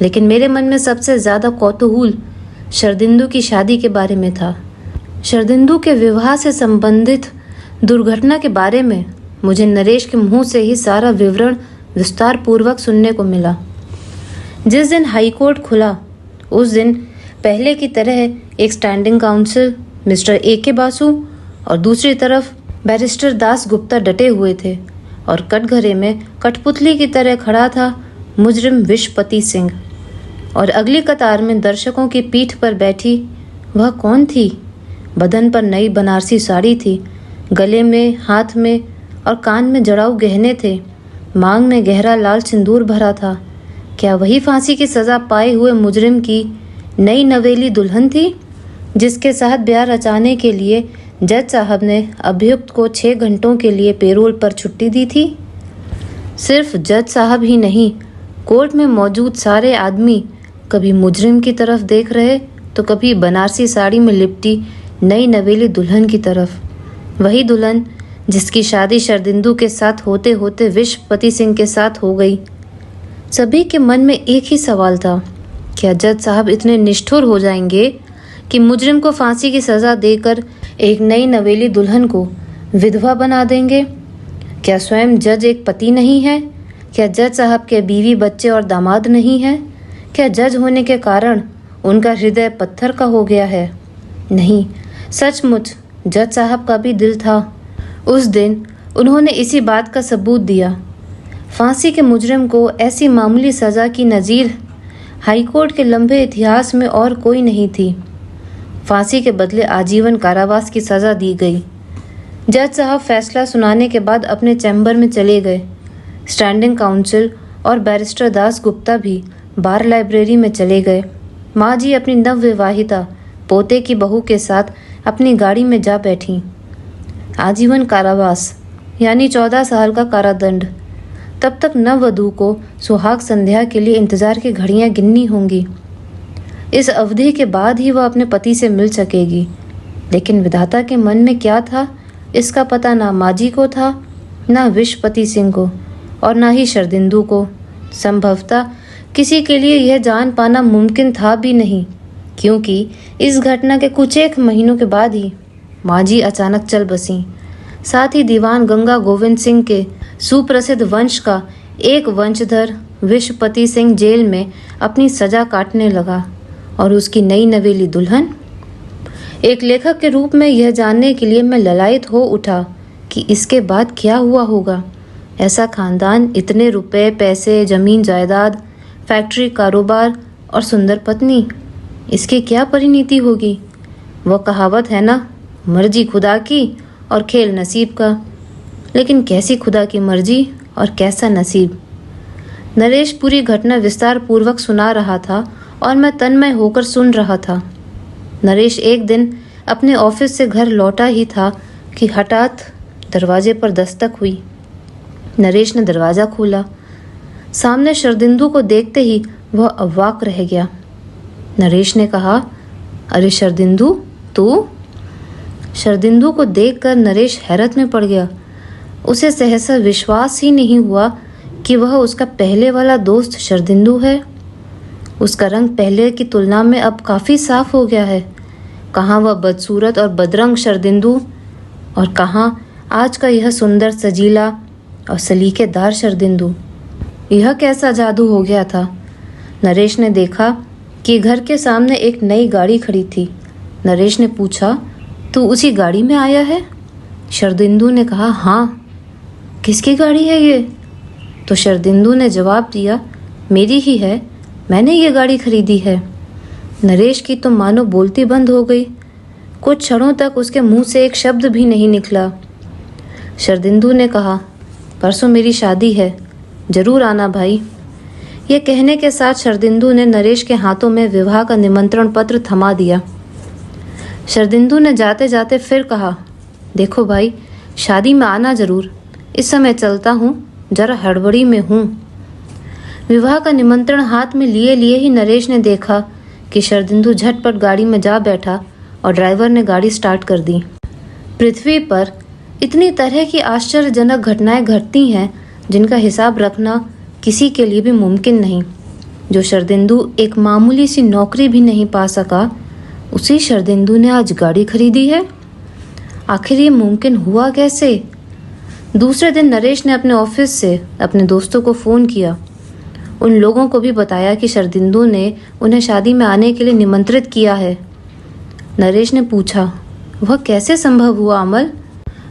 लेकिन मेरे मन में सबसे ज़्यादा कौतूहल शरदिंदू की शादी के बारे में था। शरदिंदू के विवाह से संबंधित दुर्घटना के बारे में मुझे नरेश के मुंह से ही सारा विवरण विस्तार पूर्वक सुनने को मिला। जिस दिन हाईकोर्ट खुला उस दिन पहले की तरह एक standing council mister A.K. Basu और दूसरी तरफ बैरिस्टर दास गुप्ता डटे हुए थे और कटघरे में कठपुतली की तरह खड़ा था मुजरिम विश्वपति सिंह। और अगली कतार में दर्शकों की पीठ पर बैठी वह कौन थी? बदन पर नई बनारसी साड़ी थी, गले में, हाथ में और कान में जड़ाऊ गहने थे, मांग में गहरा लाल सिंदूर भरा था। क्या वही फांसी की सज़ा पाए हुए मुजरिम की नई नवेली दुल्हन थी, जिसके साथ ब्याह रचाने के लिए जज साहब ने अभियुक्त को 6 घंटों के लिए पेरोल पर छुट्टी दी थी? सिर्फ जज साहब ही नहीं, कोर्ट में मौजूद सारे आदमी कभी मुजरिम की तरफ देख रहे तो कभी बनारसी साड़ी में लिपटी नई नवेली दुल्हन की तरफ। वही दुल्हन जिसकी शादी शरदिंदू के साथ होते होते विश्वपति सिंह के साथ हो गई। सभी के मन में एक ही सवाल था, क्या जज साहब इतने निष्ठुर हो जाएंगे कि मुजरिम को फांसी की सज़ा देकर एक नई नवेली दुल्हन को विधवा बना देंगे? क्या स्वयं जज एक पति नहीं है? क्या जज साहब के बीवी, बच्चे और दामाद नहीं है? क्या जज होने के कारण उनका हृदय पत्थर का हो गया है? नहीं, सचमुच जज साहब का भी दिल था। उस दिन उन्होंने इसी बात का सबूत दिया। फांसी के मुजरिम को ऐसी मामूली सज़ा की नज़ीर हाईकोर्ट के लंबे इतिहास में और कोई नहीं थी। फांसी के बदले आजीवन कारावास की सज़ा दी गई। जज साहब फैसला सुनाने के बाद अपने चैम्बर में चले गए। स्टैंडिंग काउंसिल और बैरिस्टर दास गुप्ता भी बार लाइब्रेरी में चले गए। माँ जी अपनी नवविवाहिता पोते की बहू के साथ अपनी गाड़ी में जा बैठी। आजीवन कारावास यानी 14 साल का कारादंड। तब तक नववधू को सुहाग संध्या के लिए इंतजार की घड़ियां गिननी होंगी। इस अवधि के बाद ही वह अपने पति से मिल सकेगी। लेकिन विधाता के मन में क्या था, इसका पता ना माजी को था, ना विश्वपति सिंह को और ना ही शरदिंदू को। संभवतः किसी के लिए यह जान पाना मुमकिन था भी नहीं, क्योंकि इस घटना के कुछ एक महीनों के बाद ही माजी अचानक चल बसी। साथ ही दीवान गंगा गोविंद सिंह के सुप्रसिद्ध वंश का एक वंशधर विश्वपति सिंह जेल में अपनी सजा काटने लगा और उसकी नई नवेली दुल्हन। एक लेखक के रूप में यह जानने के लिए मैं ललायत हो उठा कि इसके बाद क्या हुआ होगा। ऐसा खानदान, इतने रुपए, पैसे, जमीन जायदाद, फैक्ट्री, कारोबार और सुंदर पत्नी, इसकी क्या परिणति होगी? वह कहावत है ना, मर्जी खुदा की और खेल नसीब का। लेकिन कैसी खुदा की मर्जी और कैसा नसीब? नरेश पूरी घटना विस्तार पूर्वक सुना रहा था और मैं तन्मय होकर सुन रहा था। नरेश एक दिन अपने ऑफिस से घर लौटा ही था कि हठात दरवाजे पर दस्तक हुई। नरेश ने दरवाज़ा खोला। सामने शरदिंदू को देखते ही वह अवाक रह गया। नरेश ने कहा, अरे शरदिंदू, तू? शरदिंदू को देखकर नरेश हैरत में पड़ गया। उसे सहसा विश्वास ही नहीं हुआ कि वह उसका पहले वाला दोस्त शरदिंदू है। उसका रंग पहले की तुलना में अब काफ़ी साफ हो गया है। कहाँ वह बदसूरत और बदरंग शरदिंदू और कहाँ आज का यह सुंदर, सजीला और सलीकेदार शरदिंदू। यह कैसा जादू हो गया था? नरेश ने देखा कि घर के सामने एक नई गाड़ी खड़ी थी। नरेश ने पूछा, तू उसी गाड़ी में आया है? शरदिंदू ने कहा, हाँ। किसकी गाड़ी है ये? तो शरदिंदू ने जवाब दिया, मेरी ही है, मैंने ये गाड़ी खरीदी है। नरेश की तो मानो बोलती बंद हो गई। कुछ क्षणों तक उसके मुंह से एक शब्द भी नहीं निकला। शरदिंदू ने कहा, परसों मेरी शादी है, जरूर आना भाई। यह कहने के साथ शरदिंदू ने नरेश के हाथों में विवाह का निमंत्रण पत्र थमा दिया। शरदिंदू ने जाते जाते फिर कहा, देखो भाई, शादी में आना जरूर, इस समय चलता हूँ, जरा हड़बड़ी में हूँ। विवाह का निमंत्रण हाथ में लिए लिए ही नरेश ने देखा कि शरदिंदू झटपट गाड़ी में जा बैठा और ड्राइवर ने गाड़ी स्टार्ट कर दी। पृथ्वी पर इतनी तरह की आश्चर्यजनक घटनाएं घटती हैं जिनका हिसाब रखना किसी के लिए भी मुमकिन नहीं। जो शरदिंदु एक मामूली सी नौकरी भी नहीं पा सका, उसी शरदिंदु ने आज गाड़ी खरीदी है। आखिर ये मुमकिन हुआ कैसे? दूसरे दिन नरेश ने अपने ऑफिस से अपने दोस्तों को फ़ोन किया। उन लोगों को भी बताया कि शरदिंदु ने उन्हें शादी में आने के लिए निमंत्रित किया है। नरेश ने पूछा, वह कैसे संभव हुआ अमल?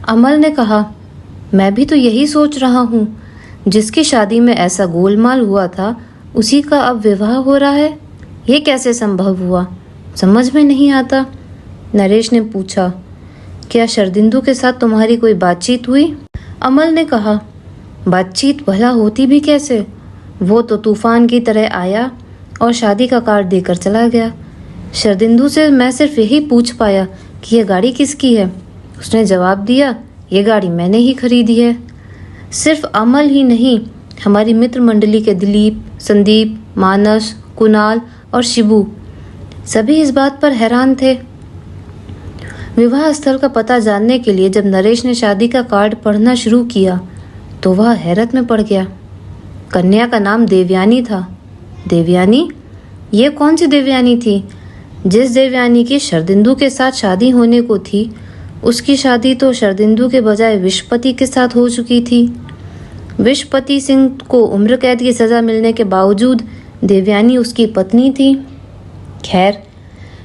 अमल ने कहा, मैं भी तो यही सोच रहा हूँ। जिसकी शादी में ऐसा गोलमाल हुआ था, उसी का अब विवाह हो रहा है। ये कैसे संभव हुआ, समझ में नहीं आता। नरेश ने पूछा, क्या शरदिंदु के साथ तुम्हारी कोई बातचीत हुई? अमल ने कहा, बातचीत भला होती भी कैसे? वो तो तूफान की तरह आया और शादी का कार्ड देकर चला गया। शरदिंदु से मैं सिर्फ यही पूछ पाया कि यह गाड़ी किसकी है। उसने जवाब दिया, ये गाड़ी मैंने ही खरीदी है। सिर्फ अमल ही नहीं, हमारी मित्र मंडली के दिलीप, संदीप, मानस, कुणाल और शिबू सभी इस बात पर हैरान थे। विवाह स्थल का पता जानने के लिए जब नरेश ने शादी का कार्ड पढ़ना शुरू किया तो वह हैरत में पड़ गया। कन्या का नाम देवयानी था। देवयानी? ये कौन सी देवयानी थी? जिस देवयानी की शरदिंदु के साथ शादी होने को थी, उसकी शादी तो शरदिंदु के बजाय विश्वपति के साथ हो चुकी थी। विश्वपति सिंह को उम्र कैद की सज़ा मिलने के बावजूद देवयानी उसकी पत्नी थी। खैर,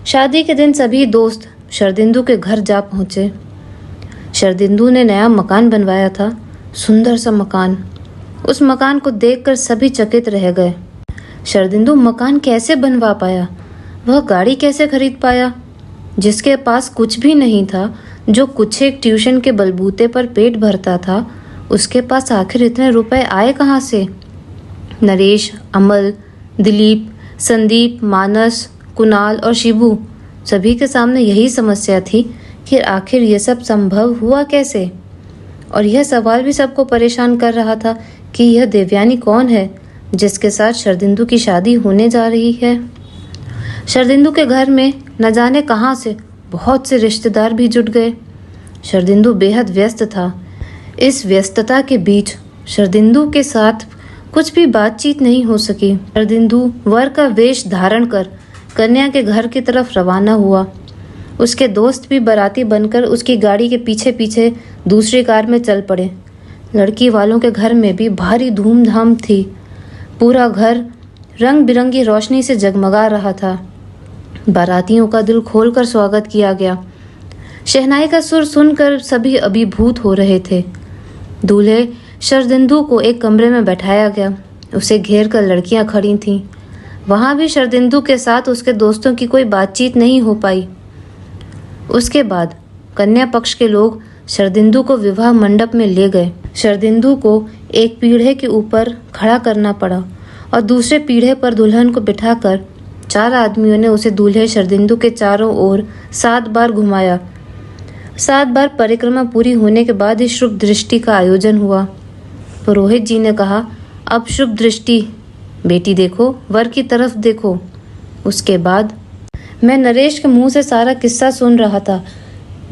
शादी के दिन सभी दोस्त शरदिंदु के घर जा पहुँचे। शरदिंदु ने नया मकान बनवाया था, सुंदर सा मकान। उस मकान को देखकर सभी चकित रह गए। शरदिंदु मकान कैसे बनवा पाया? वह गाड़ी कैसे खरीद पाया? जिसके पास कुछ भी नहीं था, जो कुछ एक ट्यूशन के बलबूते पर पेट भरता था, उसके पास आखिर इतने रुपए आए कहाँ से? नरेश, अमल, दिलीप, संदीप, मानस, कुणाल और शिबू सभी के सामने यही समस्या थी कि आखिर ये सब संभव हुआ कैसे। और यह सवाल भी सबको परेशान कर रहा था कि यह देवयानी कौन है जिसके साथ शरदिंदु की शादी होने जा रही है। शरदिंदु के घर में न जाने कहाँ से बहुत से रिश्तेदार भी जुट गए। शरदिंदु बेहद व्यस्त था। इस व्यस्तता के बीच शरदिंदु के साथ कुछ भी बातचीत नहीं हो सकी। शरदिंदु वर का वेश धारण कर कन्या के घर की तरफ रवाना हुआ। उसके दोस्त भी बाराती बनकर उसकी गाड़ी के पीछे पीछे दूसरी कार में चल पड़े। लड़की वालों के घर में भी भारी धूमधाम थी। पूरा घर रंग बिरंगी रोशनी से जगमगा रहा था। बारातियों का दिल खोलकर स्वागत किया गया। शहनाई का सुर सुनकर सभी अभिभूत हो रहे थे। दूल्हे शरदिंदु को एक कमरे में बैठाया गया। उसे घेर कर लड़कियां खड़ी थीं। वहां भी शरदिंदु के साथ उसके दोस्तों की कोई बातचीत नहीं हो पाई। उसके बाद कन्या पक्ष के लोग शरदिंदु को विवाह मंडप में ले गए। शरदिंदु को एक पीढ़े के ऊपर खड़ा करना पड़ा और दूसरे पीढ़े पर दुल्हन को बिठाकर 4 आदमियों ने उसे दूल्हे शरदिंदु के चारों ओर 7 बार घुमाया। 7 बार परिक्रमा पूरी होने के बाद ही शुभ दृष्टि का आयोजन हुआ। पुरोहित जी ने कहा, अब शुभ दृष्टि, बेटी देखो, वर की तरफ देखो। उसके बाद मैं नरेश के मुंह से सारा किस्सा सुन रहा था।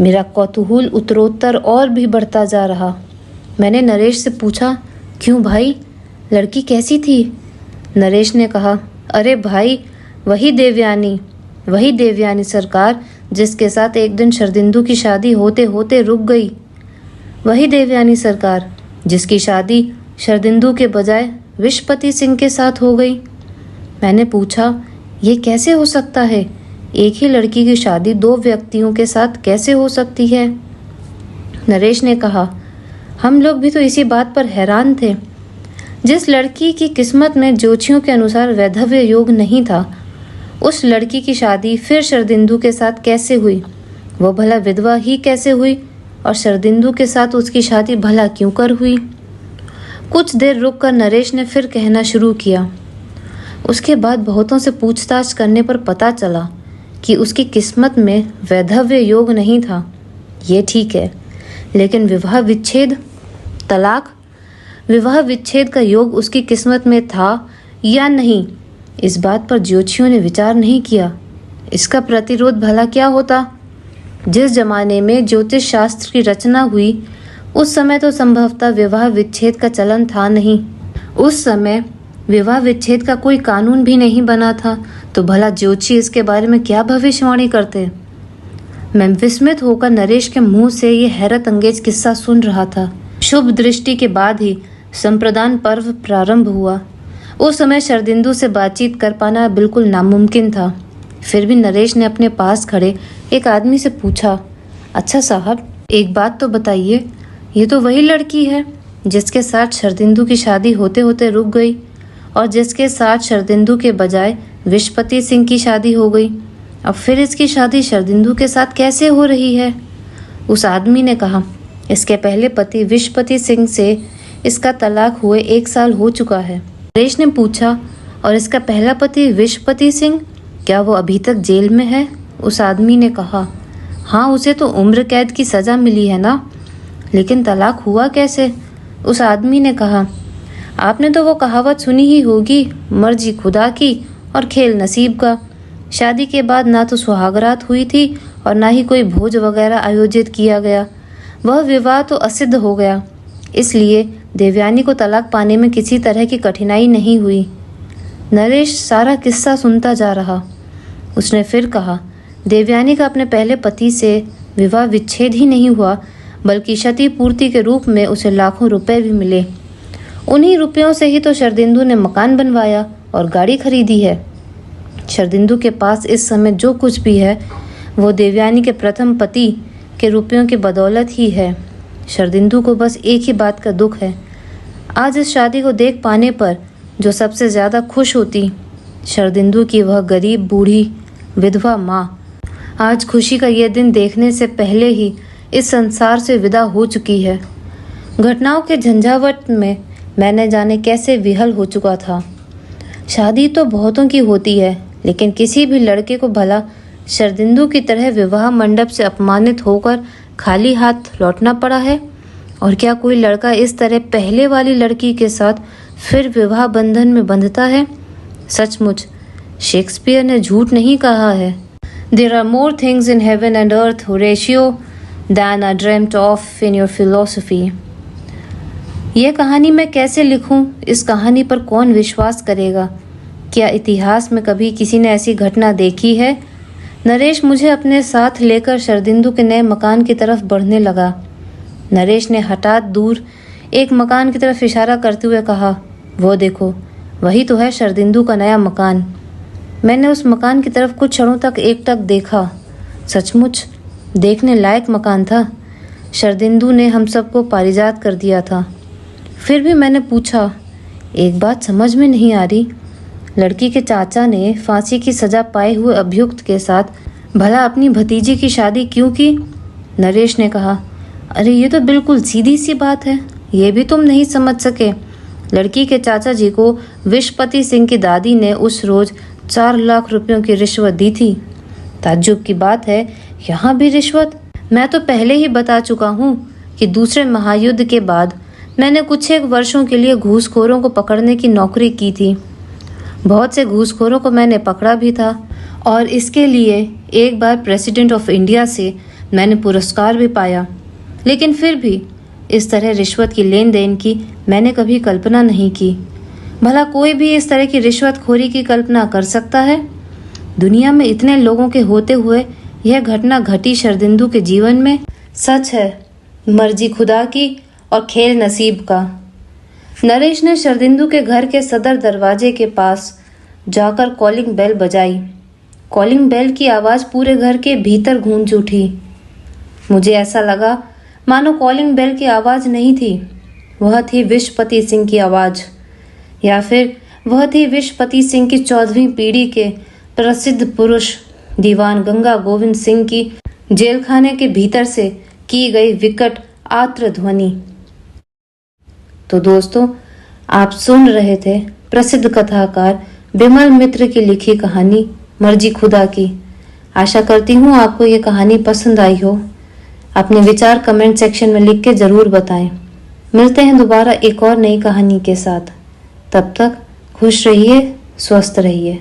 मेरा कौतूहल उत्तरोत्तर और भी बढ़ता जा रहा। मैंने नरेश से पूछा, क्यों भाई, लड़की कैसी थी? नरेश ने कहा, अरे भाई, वही देवयानी सरकार, जिसके साथ एक दिन शरदिंदु की शादी होते होते रुक गई। वही देवयानी सरकार, जिसकी शादी शरदिंदु के बजाय विश्वपति सिंह के साथ हो गई। मैंने पूछा, ये कैसे हो सकता है? एक ही लड़की की शादी 2 व्यक्तियों के साथ कैसे हो सकती है? नरेश ने कहा, हम लोग भी तो इसी बात पर हैरान थे। जिस लड़की की किस्मत में ज्योतिषियों के अनुसार वैधव्य योग नहीं था, उस लड़की की शादी फिर शरदिंदु के साथ कैसे हुई? वो भला विधवा ही कैसे हुई? और शरदिंदु के साथ उसकी शादी भला क्यों कर हुई? कुछ देर रुककर नरेश ने फिर कहना शुरू किया। उसके बाद बहुतों से पूछताछ करने पर पता चला कि उसकी किस्मत में वैधव्य योग नहीं था। ये ठीक है, लेकिन विवाह विच्छेद, तलाक, विवाह विच्छेद का योग उसकी किस्मत में था या नहीं, इस बात पर ज्योतिषियों ने विचार नहीं किया। इसका प्रतिरोध भला क्या होता? जिस जमाने में ज्योतिष शास्त्र की रचना हुई, उस समय तो संभवतः विवाह विच्छेद का चलन था नहीं। उस समय विवाह विच्छेद का कोई कानून भी नहीं बना था, तो भला ज्योतिषी इसके बारे में क्या भविष्यवाणी करते। मैं विस्मित होकर नरेश के मुंह से ये हैरत अंगेज किस्सा सुन रहा था। शुभ दृष्टि के बाद ही संप्रदान पर्व प्रारंभ हुआ। उस समय शरदिंदु से बातचीत कर पाना बिल्कुल नामुमकिन था। फिर भी नरेश ने अपने पास खड़े एक आदमी से पूछा, अच्छा साहब, एक बात तो बताइए, ये तो वही लड़की है जिसके साथ शरदिंदु की शादी होते होते रुक गई और जिसके साथ शरदिंदु के बजाय विशपति सिंह की शादी हो गई। अब फिर इसकी शादी शरदिंदु के साथ कैसे हो रही है? उस आदमी ने कहा, इसके पहले पति विशपति सिंह से इसका तलाक हुए 1 साल हो चुका है। नरेश ने पूछा, और इसका पहला पति विशपति सिंह, क्या वो अभी तक जेल में है? उस आदमी ने कहा, हाँ, उसे तो उम्र कैद की सज़ा मिली है ना, लेकिन तलाक हुआ कैसे? उस आदमी ने कहा, आपने तो वो कहावत सुनी ही होगी, मर्जी खुदा की और खेल नसीब का। शादी के बाद ना तो सुहागरात हुई थी और ना ही कोई भोज वगैरह आयोजित किया गया। वह विवाह तो असिद्ध हो गया, इसलिए देवयानी को तलाक पाने में किसी तरह की कठिनाई नहीं हुई। नरेश सारा किस्सा सुनता जा रहा। उसने फिर कहा, देवयानी का अपने पहले पति से विवाह विच्छेद ही नहीं हुआ, बल्कि क्षतिपूर्ति के रूप में उसे लाखों रुपए भी मिले। उन्हीं रुपयों से ही तो शरदिंदु ने मकान बनवाया और गाड़ी खरीदी है। शरदिंदु के पास इस समय जो कुछ भी है वो देवयानी के प्रथम पति के रुपयों की बदौलत ही है। शरदिंदु को बस एक ही बात का दुख है। आज इस शादी को देख पाने पर जो सबसे ज़्यादा खुश होती, शरदिंदु की वह गरीब बूढ़ी विधवा माँ आज खुशी का यह दिन देखने से पहले ही इस संसार से विदा हो चुकी है। घटनाओं के झंझावट में मैं न जाने कैसे विहल हो चुका था। शादी तो बहुतों की होती है, लेकिन किसी भी लड़के को भला शरदिंदु की तरह विवाह मंडप से अपमानित होकर खाली हाथ लौटना पड़ा है? और क्या कोई लड़का इस तरह पहले वाली लड़की के साथ फिर विवाह बंधन में बंधता है? सचमुच शेक्सपियर ने झूठ नहीं कहा है। There are more things in heaven and earth, Horatio, than are dreamt of in your philosophy. यह कहानी मैं कैसे लिखूं? इस कहानी पर कौन विश्वास करेगा? क्या इतिहास में कभी किसी ने ऐसी घटना देखी है? नरेश मुझे अपने साथ लेकर शरदिंदु के नए मकान की तरफ बढ़ने लगा। नरेश ने हठात दूर एक मकान की तरफ इशारा करते हुए कहा, वो देखो, वही तो है शरदिंदु का नया मकान। मैंने उस मकान की तरफ कुछ क्षणों तक एकटक देखा। सचमुच देखने लायक मकान था। शरदिंदु ने हम सबको पारिजात कर दिया था। फिर भी मैंने पूछा, एक बात समझ में नहीं आ रही, लड़की के चाचा ने फांसी की सजा पाए हुए अभियुक्त के साथ भला अपनी भतीजी की शादी क्यों की? नरेश ने कहा, अरे ये तो बिल्कुल सीधी सी बात है, ये भी तुम नहीं समझ सके। लड़की के चाचा जी को विशपति सिंह की दादी ने उस रोज 4 लाख रुपयों की रिश्वत दी थी। ताज्जुब की बात है, यहाँ भी रिश्वत? मैं तो पहले ही बता चुका हूँ कि दूसरे महायुद्ध के बाद मैंने कुछ एक वर्षों के लिए घूसखोरों को पकड़ने की नौकरी की थी। बहुत से घूसखोरों को मैंने पकड़ा भी था और इसके लिए एक बार प्रेसिडेंट ऑफ इंडिया से मैंने पुरस्कार भी पाया। लेकिन फिर भी इस तरह रिश्वत की लेन देन की मैंने कभी कल्पना नहीं की। भला कोई भी इस तरह की रिश्वतखोरी की कल्पना कर सकता है? दुनिया में इतने लोगों के होते हुए यह घटना घटी शरदिंदु के जीवन में? सच है, मर्जी खुदा की और खेल नसीब का। नरेश ने शरदिंदु के घर के सदर दरवाजे के पास जाकर कॉलिंग बेल बजाई। कॉलिंग बेल की आवाज़ पूरे घर के भीतर गूंज उठी। मुझे ऐसा लगा मानो कॉलिंग बेल की आवाज़ नहीं थी, वह थी विशपति सिंह की आवाज़, या फिर वह थी विशपति सिंह की 14वीं पीढ़ी के प्रसिद्ध पुरुष दीवान गंगा गोविंद सिंह की जेलखाने के भीतर से की गई विकट आर्त ध्वनि। तो दोस्तों, आप सुन रहे थे प्रसिद्ध कथाकार बिमल मित्र की लिखी कहानी मर्जी खुदा की। आशा करती हूँ आपको ये कहानी पसंद आई हो। अपने विचार कमेंट सेक्शन में लिख के ज़रूर बताएं। मिलते हैं दोबारा एक और नई कहानी के साथ। तब तक खुश रहिए, स्वस्थ रहिए।